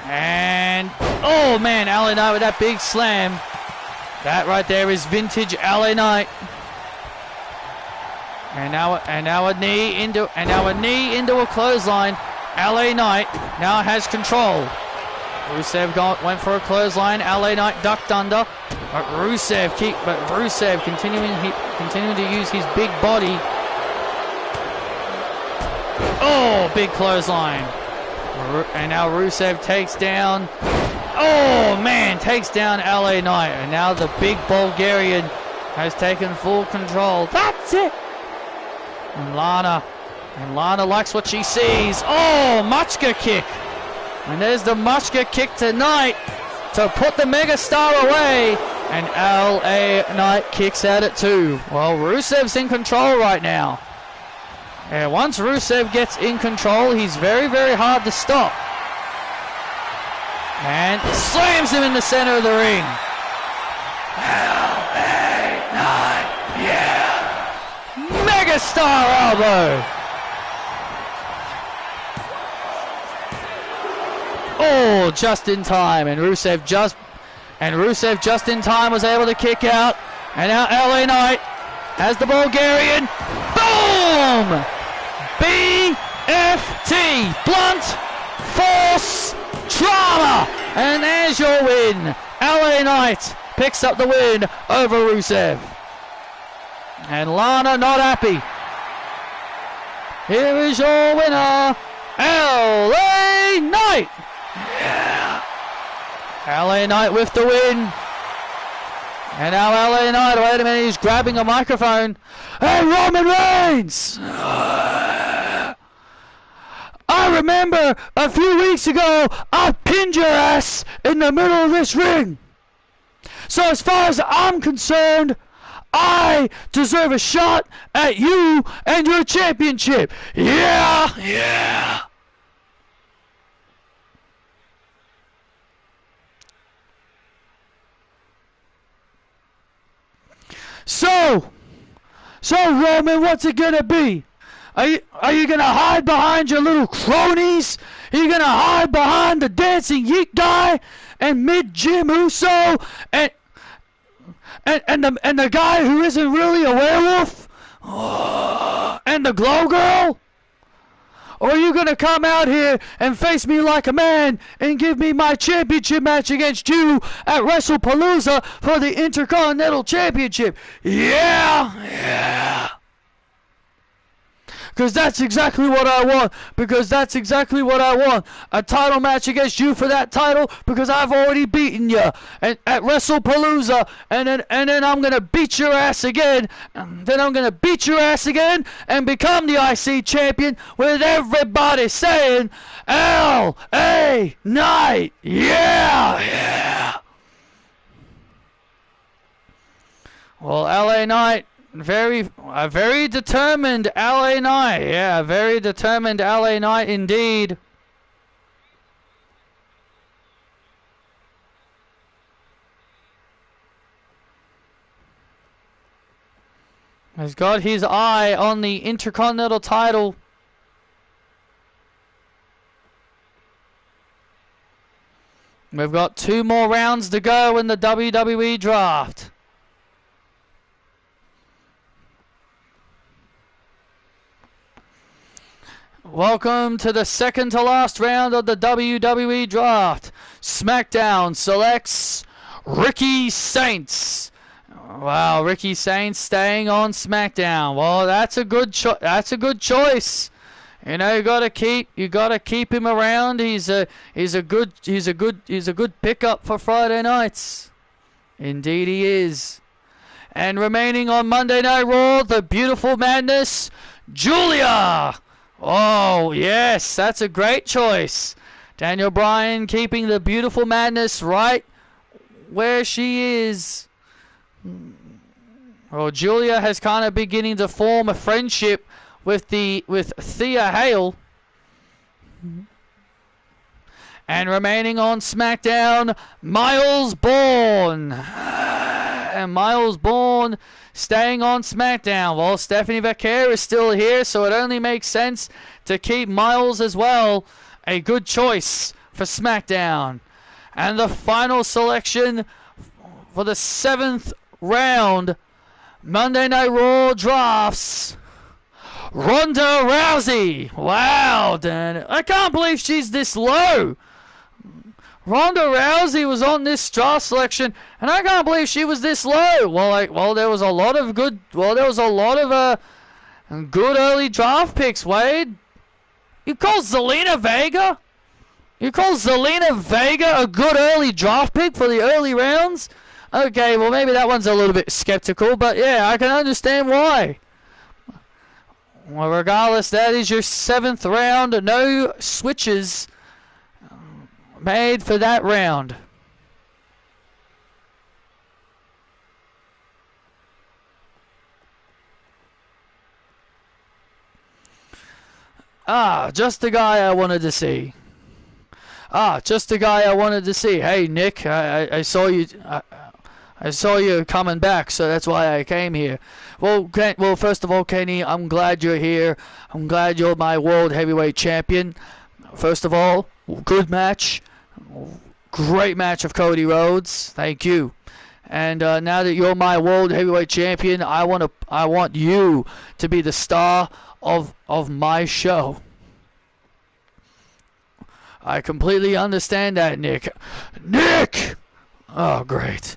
And, oh man, LA Knight with that big slam. That right there is vintage LA Knight. And now a knee into a clothesline. LA Knight now has control. Rusev went for a clothesline. LA Knight ducked under. But Rusev continuing to use his big body. Oh, big clothesline. And now Rusev takes down. Oh man, takes down LA Knight. And now the big Bulgarian has taken full control. That's it. And Lana likes what she sees. Oh, Muchka kick. And there's the Muchka kick tonight to put the megastar away. And LA Knight kicks out at 2. Well, Rusev's in control right now. And once Rusev gets in control, he's very, very hard to stop. And slams him in the center of the ring. LA Knight, yeah. Megastar elbow. Oh, just in time. And Rusev just in time was able to kick out. And now LA Knight has the Bulgarian. Boom! BFT. Blunt Force Trauma. And there's your win. LA Knight picks up the win over Rusev. And Lana not happy. Here is your winner, LA Knight. Yeah. LA Knight with the win. And now LA Knight, wait a minute, he's grabbing a microphone. And Roman Reigns! I remember a few weeks ago, I pinned your ass in the middle of this ring. So as far as I'm concerned, I deserve a shot at you and your championship. Yeah! Yeah! So Roman, what's it gonna be? Are you gonna hide behind your little cronies? Are you gonna hide behind the dancing yeet guy and Jim Uso and the guy who isn't really a werewolf? And the Glow Girl? Or are you going to come out here and face me like a man and give me my championship match against you at WrestlePalooza for the Intercontinental Championship? Yeah! Yeah! Because that's exactly what I want. A title match against you for that title because I've already beaten you at WrestlePalooza. And then I'm going to beat your ass again. And then I'm going to beat your ass again and become the IC champion with everybody saying, L.A. Knight. Yeah! Yeah! Well, L.A. Knight. A very determined LA Knight. Yeah, a very determined LA Knight indeed. Has got his eye on the Intercontinental title. We've got 2 more rounds to go in the WWE draft. Welcome to the second to last round of the WWE draft. SmackDown selects Ricky Saints. Wow, Ricky Saints staying on SmackDown. Well, that's a good choice. You know, you gotta keep him around. He's a good pickup for Friday nights. Indeed, he is. And remaining on Monday Night Raw, the Beautiful Madness, Julia. Oh, yes, that's a great choice. Daniel Bryan keeping the Beautiful Madness right where she is. Well, Julia has kind of beginning to form a friendship with Thea Hale. And remaining on SmackDown, Miles Bourne. And Miles Bourne staying on SmackDown. Well, Stephanie Vaquer is still here, so it only makes sense to keep Miles as well. A good choice for SmackDown. And the final selection for the 7th round, Monday Night Raw drafts, Ronda Rousey. Wow, Dan. I can't believe she's this low. Ronda Rousey was on this draft selection, and I can't believe she was this low. Well, there was a lot of good early draft picks, Wade. You call Zelina Vega? You call Zelina Vega a good early draft pick for the early rounds? Okay, well, maybe that one's a little bit skeptical, but yeah, I can understand why. Well, regardless, that is your 7th round. No switches made for that round. Just the guy I wanted to see. Just the guy I wanted to see. Hey, Nick, I saw you. I saw you coming back, so that's why I came here. Well, first of all, Kenny, I'm glad you're here. I'm glad you're my World Heavyweight Champion. First of all, good match. Great match of Cody Rhodes. Thank you. And now that you're my World Heavyweight Champion, I want you to be the star of my show. I completely understand that, Nick. Nick! Oh, great.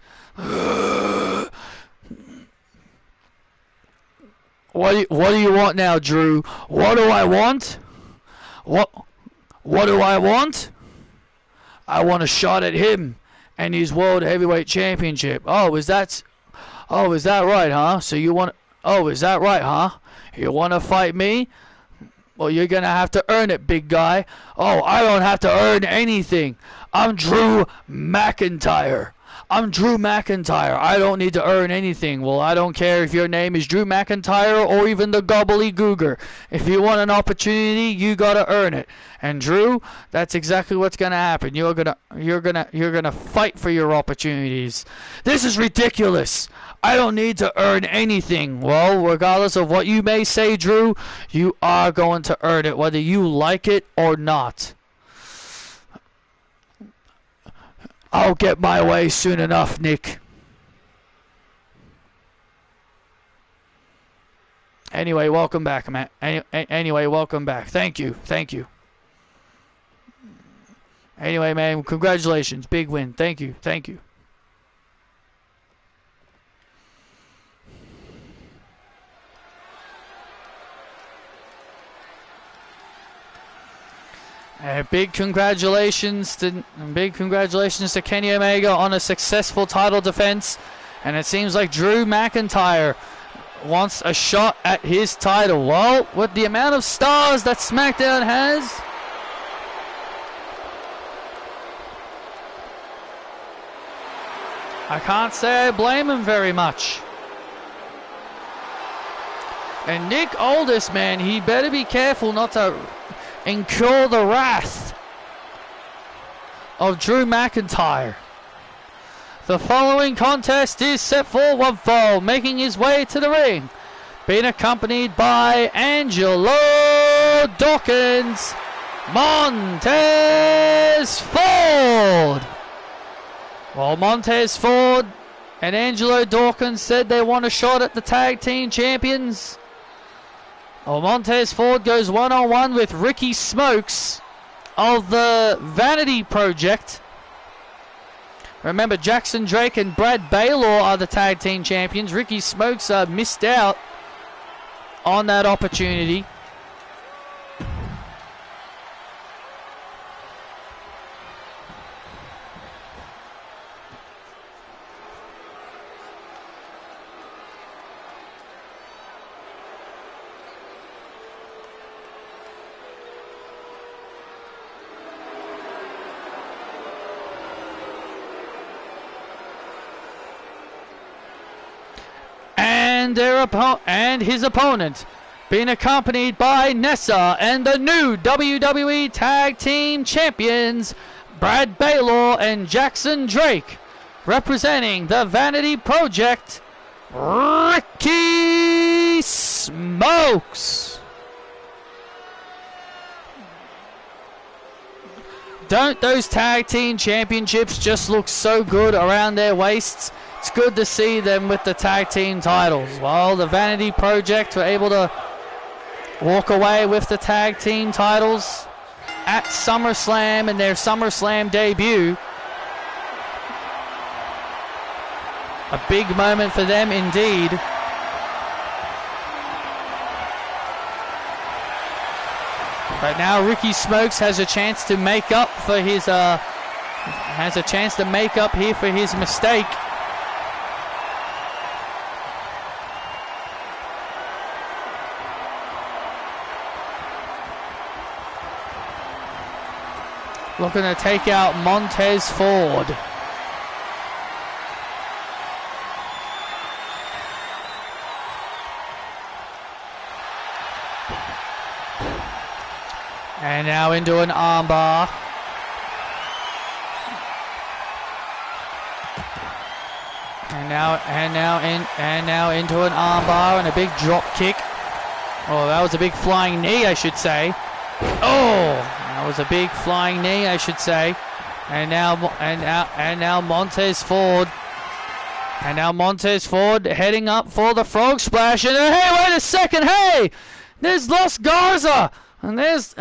What do you want now, Drew? What do I want? What do I want? I want a shot at him and his World Heavyweight Championship. Oh, is that right, huh? So you want? Oh, is that right, huh? You want to fight me? Well, you're gonna have to earn it, big guy. Oh, I don't have to earn anything. I'm Drew McIntyre. I'm Drew McIntyre. I don't need to earn anything. Well, I don't care if your name is Drew McIntyre or even the Gobbledygooker. If you want an opportunity, you gotta earn it. And Drew, that's exactly what's gonna happen. You're gonna fight for your opportunities. This is ridiculous. I don't need to earn anything. Well, regardless of what you may say, Drew, you are going to earn it, whether you like it or not. I'll get my way soon enough, Nick. Anyway, welcome back, man. Anyway, welcome back. Thank you. Anyway, man, congratulations. Big win. Thank you. Big congratulations to Kenny Omega on a successful title defense, and it seems like Drew McIntyre wants a shot at his title. Well, with the amount of stars that SmackDown has, I can't say I blame him very much. And Nick Aldis, man, he better be careful not to incur the wrath of Drew McIntyre. The following contest is set for one fall, making his way to the ring, being accompanied by Angelo Dawkins, Montez Ford. Well, Montez Ford and Angelo Dawkins said they want a shot at the tag team champions. Well, Montez Ford goes one-on-one with Ricky Smokes of the Vanity Project. Remember, Jackson Drake and Brad Baylor are the tag team champions. Ricky Smokes missed out on that opportunity. And his opponent, being accompanied by Nessa and the new WWE Tag Team Champions, Brad Baylor and Jackson Drake, representing the Vanity Project, Ricky Smokes. Don't those Tag Team Championships just look so good around their waists? It's good to see them with the tag team titles. Well, the Vanity Project were able to walk away with the tag team titles at SummerSlam in their SummerSlam debut. A big moment for them indeed. But now Ricky Smokes has a chance to make up for his here for his mistake. looking to take out Montez Ford. And now into an armbar. And now into an armbar and a big drop kick. Oh, that was a big flying knee, I should say. Oh, that was a big flying knee, I should say. And now Montez Ford. And now Montez Ford heading up for the frog splash. And hey, wait a second, hey! There's Los Garza! And there's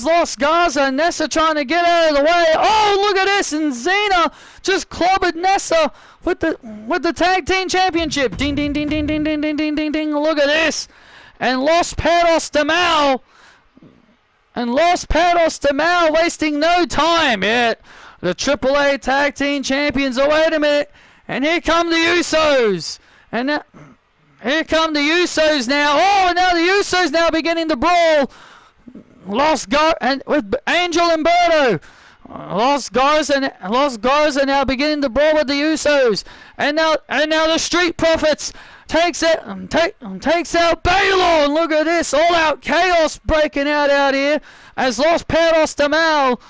Los Garza, Nessa trying to get out of the way. Oh, look at this! And Xena just clobbered Nessa with the tag team championship. Ding, ding, ding, ding, ding, ding, ding, ding, ding, ding. Look at this! And Los Perros de Mal wasting no time yet. The AAA tag team champions. Oh, wait a minute! And here come the Usos. And now, here come the Usos now. Oh, and now the Usos now beginning to brawl. And with Angel Umberto. Los Garza now beginning to brawl with the Usos. And now the Street Profits takes out Baylor. And look at this. All out chaos breaking out here as Los Perros de Mal.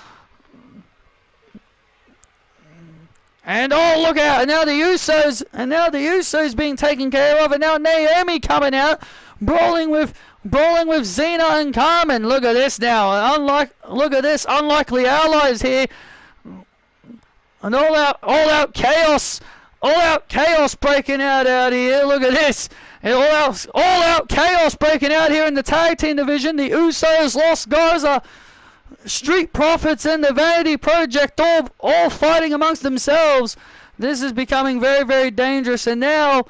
And oh, look out. And now the Usos being taken care of. And now Naomi coming out, brawling with Xena and Carmen. Look at this now. Look at this. Unlikely allies here. And all out chaos breaking out here. Look at this. And all out chaos breaking out here in the tag team division. The Usos, Los Garza, Street Profits, and the Vanity Project all fighting amongst themselves. This is becoming very, very dangerous. And now,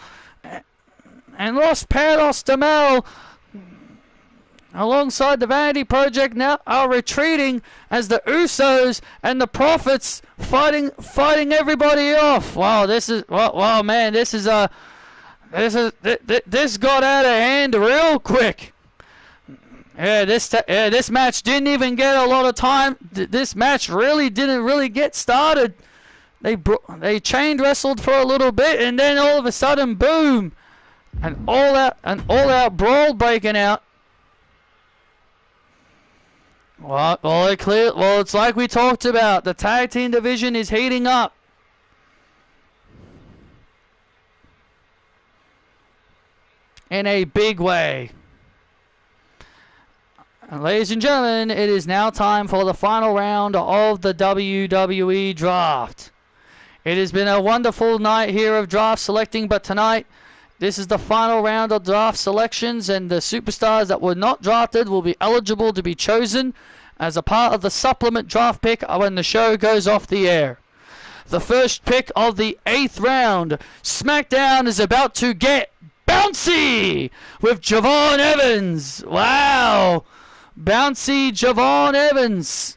Los Perros de Mal, alongside the Vanity Project, now are retreating as the Usos and the Profits fighting everybody off. Wow, this got out of hand real quick. Yeah, this match didn't even get a lot of time. This match didn't get started. They chain wrestled for a little bit, and then all of a sudden, boom, an all out brawl breaking out. Well, it's like we talked about. The tag team division is heating up. In a big way. And ladies and gentlemen, it is now time for the final round of the WWE draft. It has been a wonderful night here of draft selecting, but tonight, this is the final round of draft selections, and the superstars that were not drafted will be eligible to be chosen as a part of the supplement draft pick when the show goes off the air. The first pick of the 8th round, SmackDown is about to get bouncy with Javon Evans. Wow! Bouncy Javon Evans.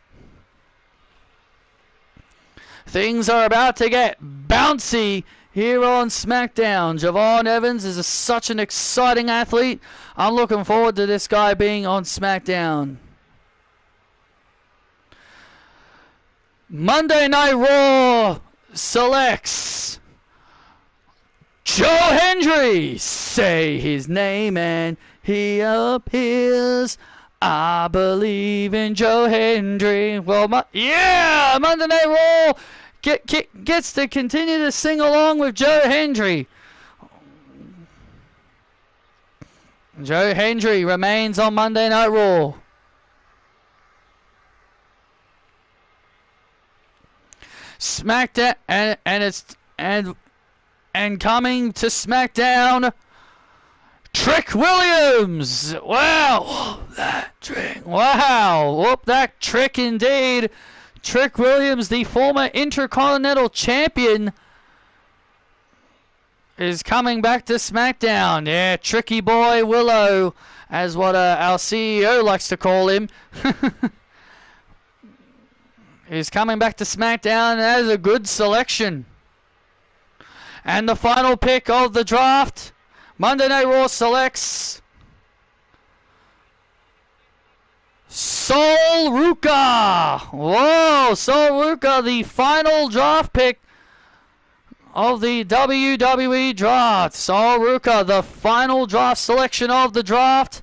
Things are about to get bouncy here on SmackDown. Javon Evans is such an exciting athlete. I'm looking forward to this guy being on SmackDown. Monday Night Raw selects Joe Hendry. Say his name and he appears. I believe in Joe Hendry. Well, Monday Night Raw gets to continue to sing along with Joe Hendry. Joe Hendry remains on Monday Night Raw. SmackDown and coming to SmackDown, Trick Williams. Wow, that trick. Wow, whoop that trick indeed. Trick Williams, the former Intercontinental Champion, is coming back to SmackDown. Yeah, Tricky Boy Willow, as what our CEO likes to call him. He's coming back to SmackDown as a good selection. And the final pick of the draft, Monday Night Raw selects Sol Ruka. Whoa, Sol Ruka, the final draft pick of the WWE draft. Sol Ruka, the final draft selection of the draft.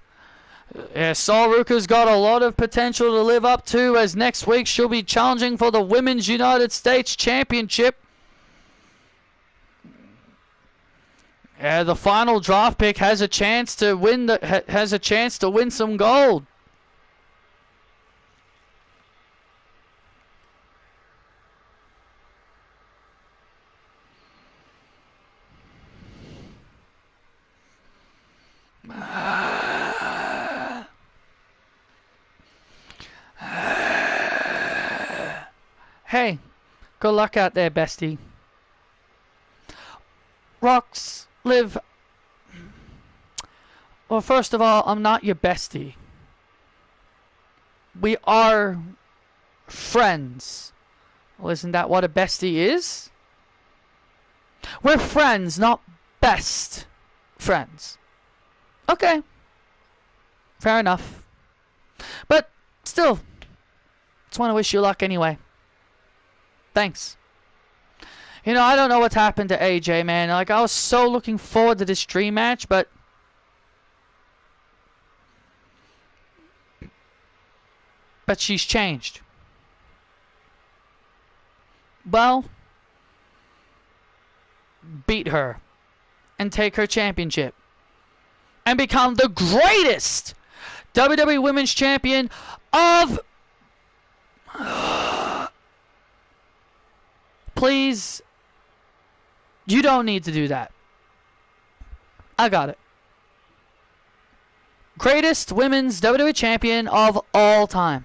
Yeah, Sol Ruka's got a lot of potential to live up to, as next week she'll be challenging for the Women's United States Championship. Yeah, the final draft pick has a chance to win some gold. Hey, good luck out there, bestie. Rox, Liv. Well, first of all, I'm not your bestie. We are friends. Well, isn't that what a bestie is? We're friends, not best friends. Okay. Fair enough. But still, just want to wish you luck anyway. Thanks. You know, I don't know what's happened to AJ, man. Like, I was so looking forward to this dream match, but she's changed. Well, beat her and take her championship and become the greatest WWE Women's Champion of... Please, you don't need to do that. I got it. Greatest Women's WWE Champion of all time.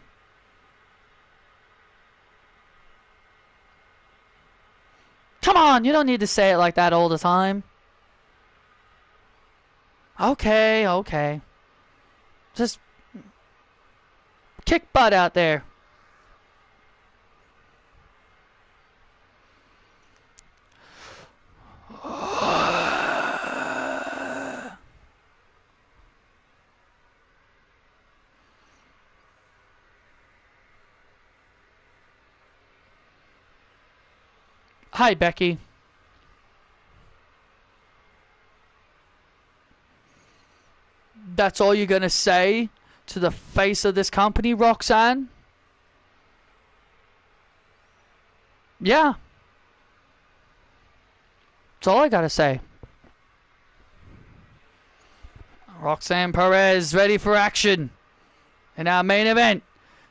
Come on, you don't need to say it like that all the time. Okay, okay. Just kick butt out there. Hi, Becky. That's all you're going to say to the face of this company, Roxanne? Yeah. That's all I got to say. Roxanne Perez ready for action. In our main event,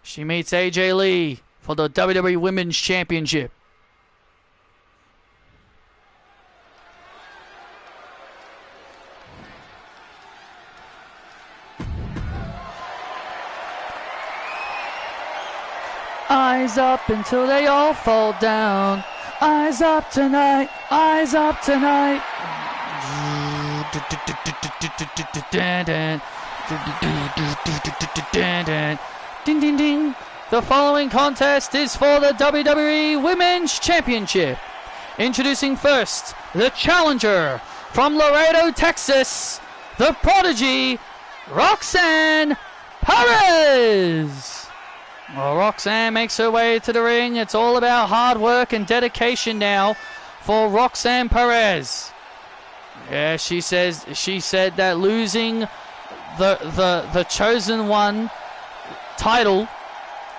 she meets AJ Lee for the WWE Women's Championship. Eyes up until they all fall down. Eyes up tonight. Eyes up tonight. Ding, ding, ding. The following contest is for the WWE Women's Championship. Introducing first, the challenger from Laredo, Texas, the prodigy, Roxanne Perez. Well, Roxanne makes her way to the ring. It's all about hard work and dedication now for Roxanne Perez. Yeah, she said that losing the Chosen One title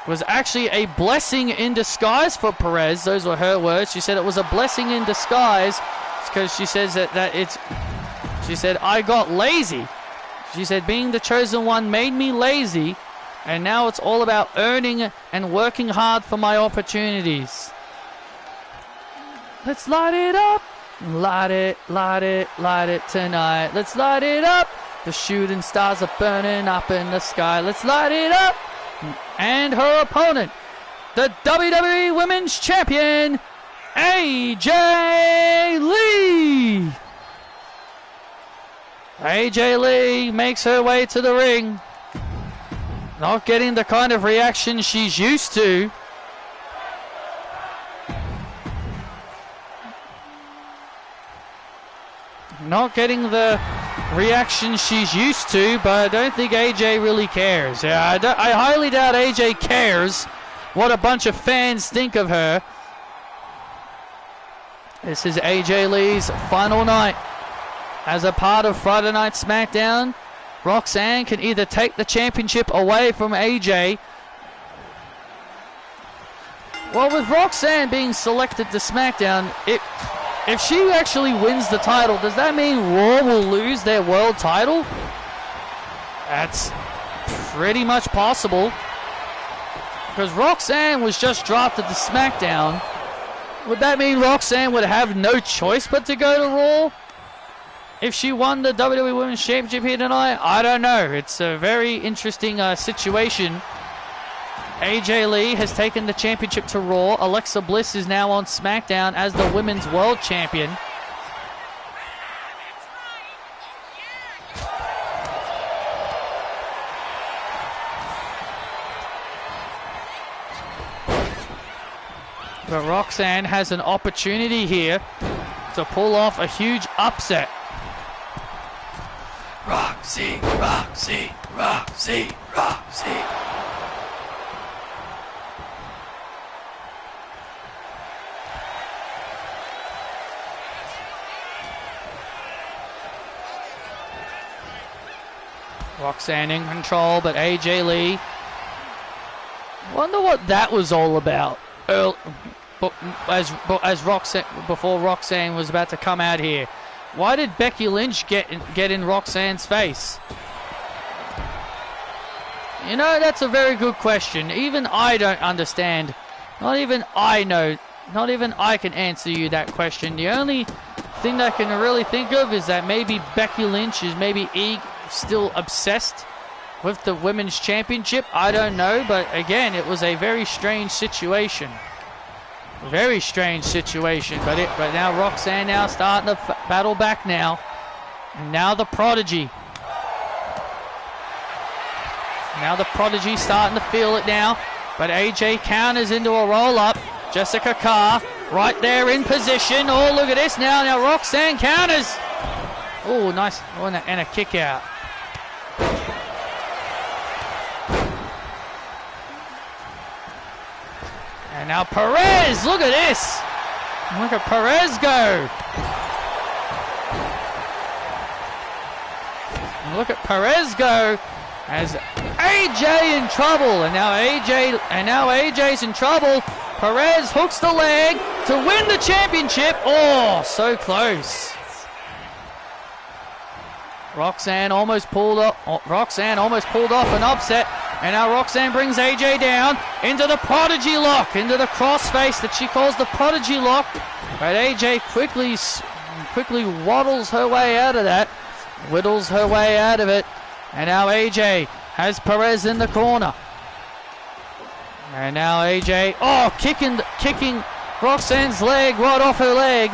was actually a blessing in disguise for Perez. Those were her words. She said it was a blessing in disguise because she says she said, I got lazy. She said being the Chosen One made me lazy. And now it's all about earning and working hard for my opportunities. Let's light it up. Light it, light it, light it tonight. Let's light it up. The shooting stars are burning up in the sky. Let's light it up. And her opponent, the WWE Women's Champion, AJ Lee. AJ Lee makes her way to the ring. Not getting the kind of reaction she's used to. Not getting the reaction she's used to, but I don't think AJ really cares. Yeah, I highly doubt AJ cares what a bunch of fans think of her. This is AJ Lee's final night as a part of Friday Night SmackDown. Roxanne can either take the championship away from AJ. Well, with Roxanne being selected to SmackDown, if she actually wins the title, does that mean Raw will lose their world title? That's pretty much possible. Because Roxanne was just drafted to SmackDown. Would that mean Roxanne would have no choice but to go to Raw if she won the WWE Women's Championship here tonight? I don't know. It's a very interesting situation. AJ Lee has taken the championship to Raw. Alexa Bliss is now on SmackDown as the Women's World Champion. But Roxanne has an opportunity here to pull off a huge upset. Roxy, Roxy, Roxy, Roxy. Roxanne in control, but AJ Lee. Wonder what that was all about. As Roxanne, before Roxanne was about to come out here, why did Becky Lynch get in Roxanne's face? You know, that's a very good question. Even I don't understand. Not even I know. Not even I can answer you that question. The only thing that I can really think of is that maybe Becky Lynch is maybe still obsessed with the Women's Championship. I don't know, but again, it was a very strange situation. Very strange situation, but now Roxanne now starting to battle back now. And now the Prodigy. Now the Prodigy starting to feel it now, but AJ counters into a roll-up. Jessica Carr right there in position. Oh, look at this now. Now Roxanne counters. Oh, nice. Oh, and a kick out. And now Perez, look at this. Look at Perez go. And look at Perez go as AJ in trouble. And now AJ's in trouble. Perez hooks the leg to win the championship. Oh, so close. Roxanne almost pulled off an upset. And now Roxanne brings AJ down into the Prodigy lock, into the crossface that she calls the Prodigy lock. But AJ quickly waddles her way out of that, whittles her way out of it. And now AJ has Perez in the corner. And now AJ, kicking Roxanne's leg right off her leg.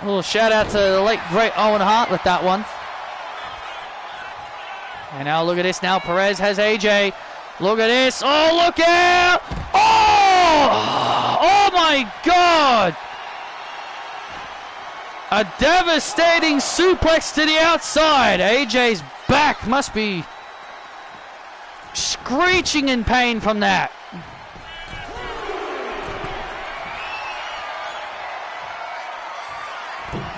A little shout out to the late great Owen Hart with that one. And now look at this. Now Perez has AJ. Look at this. Oh, look out. Oh my God. A devastating suplex to the outside. AJ's back must be screeching in pain from that.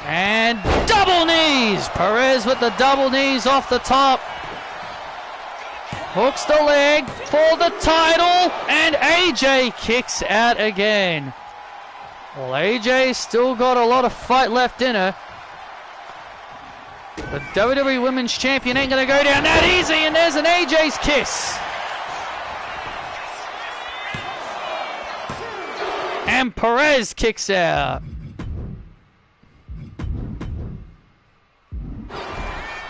And double knees. Perez with the double knees off the top. Hooks the leg for the title, and AJ kicks out again. Well, AJ's still got a lot of fight left in her. The WWE Women's Champion ain't going to go down that easy, and there's an AJ's kiss. And Perez kicks out.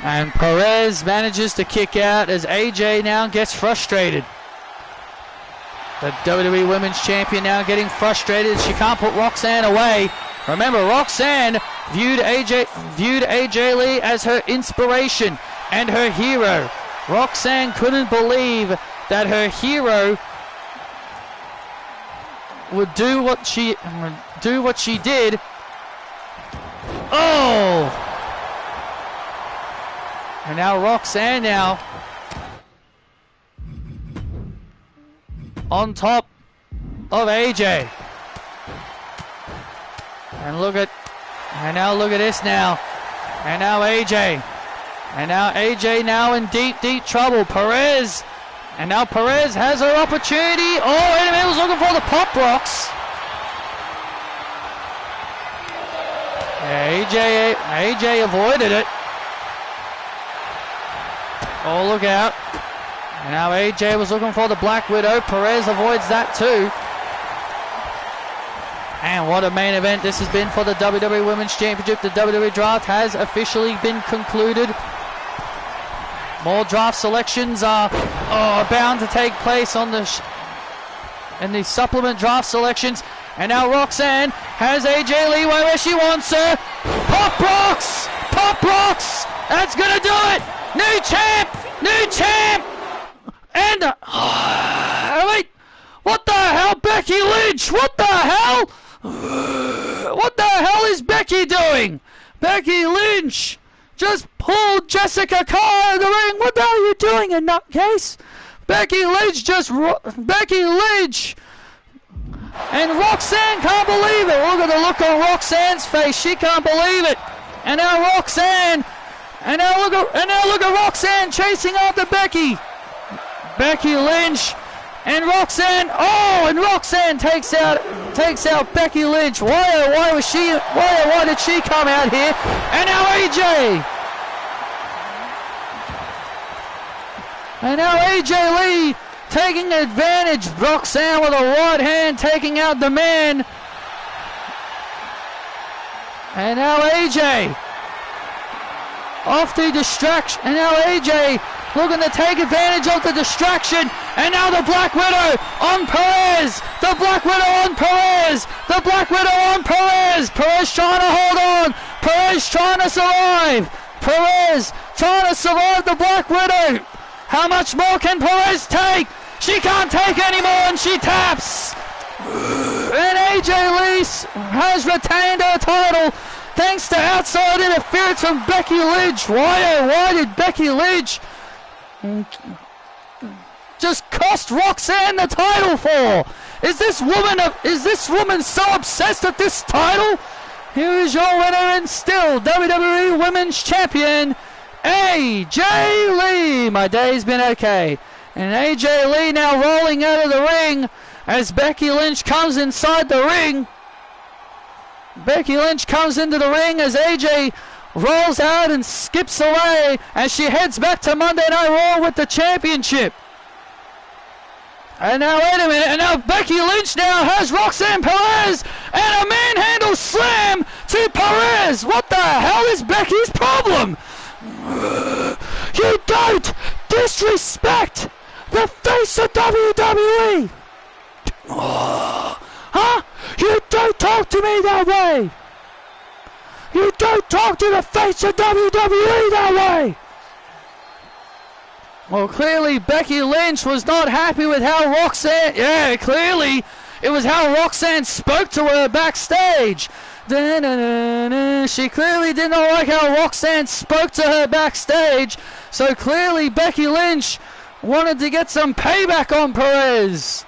And Perez manages to kick out as AJ now gets frustrated. The WWE Women's Champion now getting frustrated. She can't put Roxanne away. Remember, Roxanne viewed AJ Lee as her inspiration and her hero. Roxanne couldn't believe that her hero would do what she did Oh! And now Roxanne now on top of AJ. And now look at this now. And now AJ. And now AJ now in deep, deep trouble. Perez. And now Perez has her opportunity. Oh, wait a minute, was looking for the pop rocks. AJ avoided it. Oh, look out. And now AJ was looking for the Black Widow. Perez avoids that too. And what a main event this has been for the WWE Women's Championship. The WWE Draft has officially been concluded. More draft selections are bound to take place on in the supplement draft selections. And now Roxanne has AJ Lee where she wants her. Pop rocks! Pop rocks! That's gonna do it! New champ! New champ! And wait! What the hell, Becky Lynch? What the hell? What the hell is Becky doing? Becky Lynch just pulled Jessica Carr out of the ring. What the hell are you doing in that case? Becky Lynch Becky Lynch! And Roxanne can't believe it. Look at the look on Roxanne's face. She can't believe it. And now Roxanne. And now look at Roxanne chasing after Becky. Becky Lynch and Roxanne. Oh, and Roxanne takes out Becky Lynch. Why did she come out here? And now AJ. And now AJ Lee taking advantage. Roxanne with a right hand taking out the man. And now AJ off the distraction. And now AJ looking to take advantage of the distraction. And now the Black Widow on Perez. The Black Widow on Perez. The Black Widow on Perez. Perez trying to hold on. Perez trying to survive. Perez trying to survive the Black Widow. How much more can Perez take? She can't take anymore and she taps. And AJ Lee has retained her title thanks to outside interference from Becky Lynch. Why did Becky Lynch just cost Roxanne the title for? Is this woman so obsessed with this title? Here is your winner and still WWE Women's Champion, AJ Lee. My day's been okay. And AJ Lee now rolling out of the ring as Becky Lynch comes inside the ring. Becky Lynch comes into the ring as AJ rolls out and skips away as she heads back to Monday Night Raw with the championship. And now, wait a minute, and now Becky Lynch now has Roxanne Perez and a manhandle slam to Perez. What the hell is Becky's problem? You don't disrespect the face of WWE. Huh? You don't talk to me that way. You don't talk to the face of WWE that way. Well, clearly Becky Lynch was not happy with how Roxanne... Yeah, clearly it was how Roxanne spoke to her backstage. She clearly did not like how Roxanne spoke to her backstage. So clearly Becky Lynch wanted to get some payback on Perez.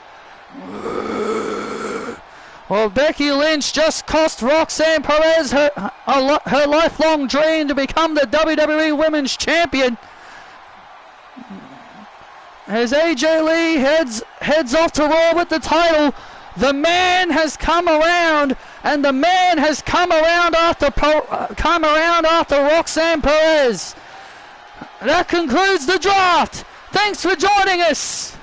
Well, Becky Lynch just cost Roxanne Perez her lifelong dream to become the WWE Women's Champion. As AJ Lee heads off to Raw with the title, the man has come around, and the man has come around after Roxanne Perez. That concludes the draft. Thanks for joining us.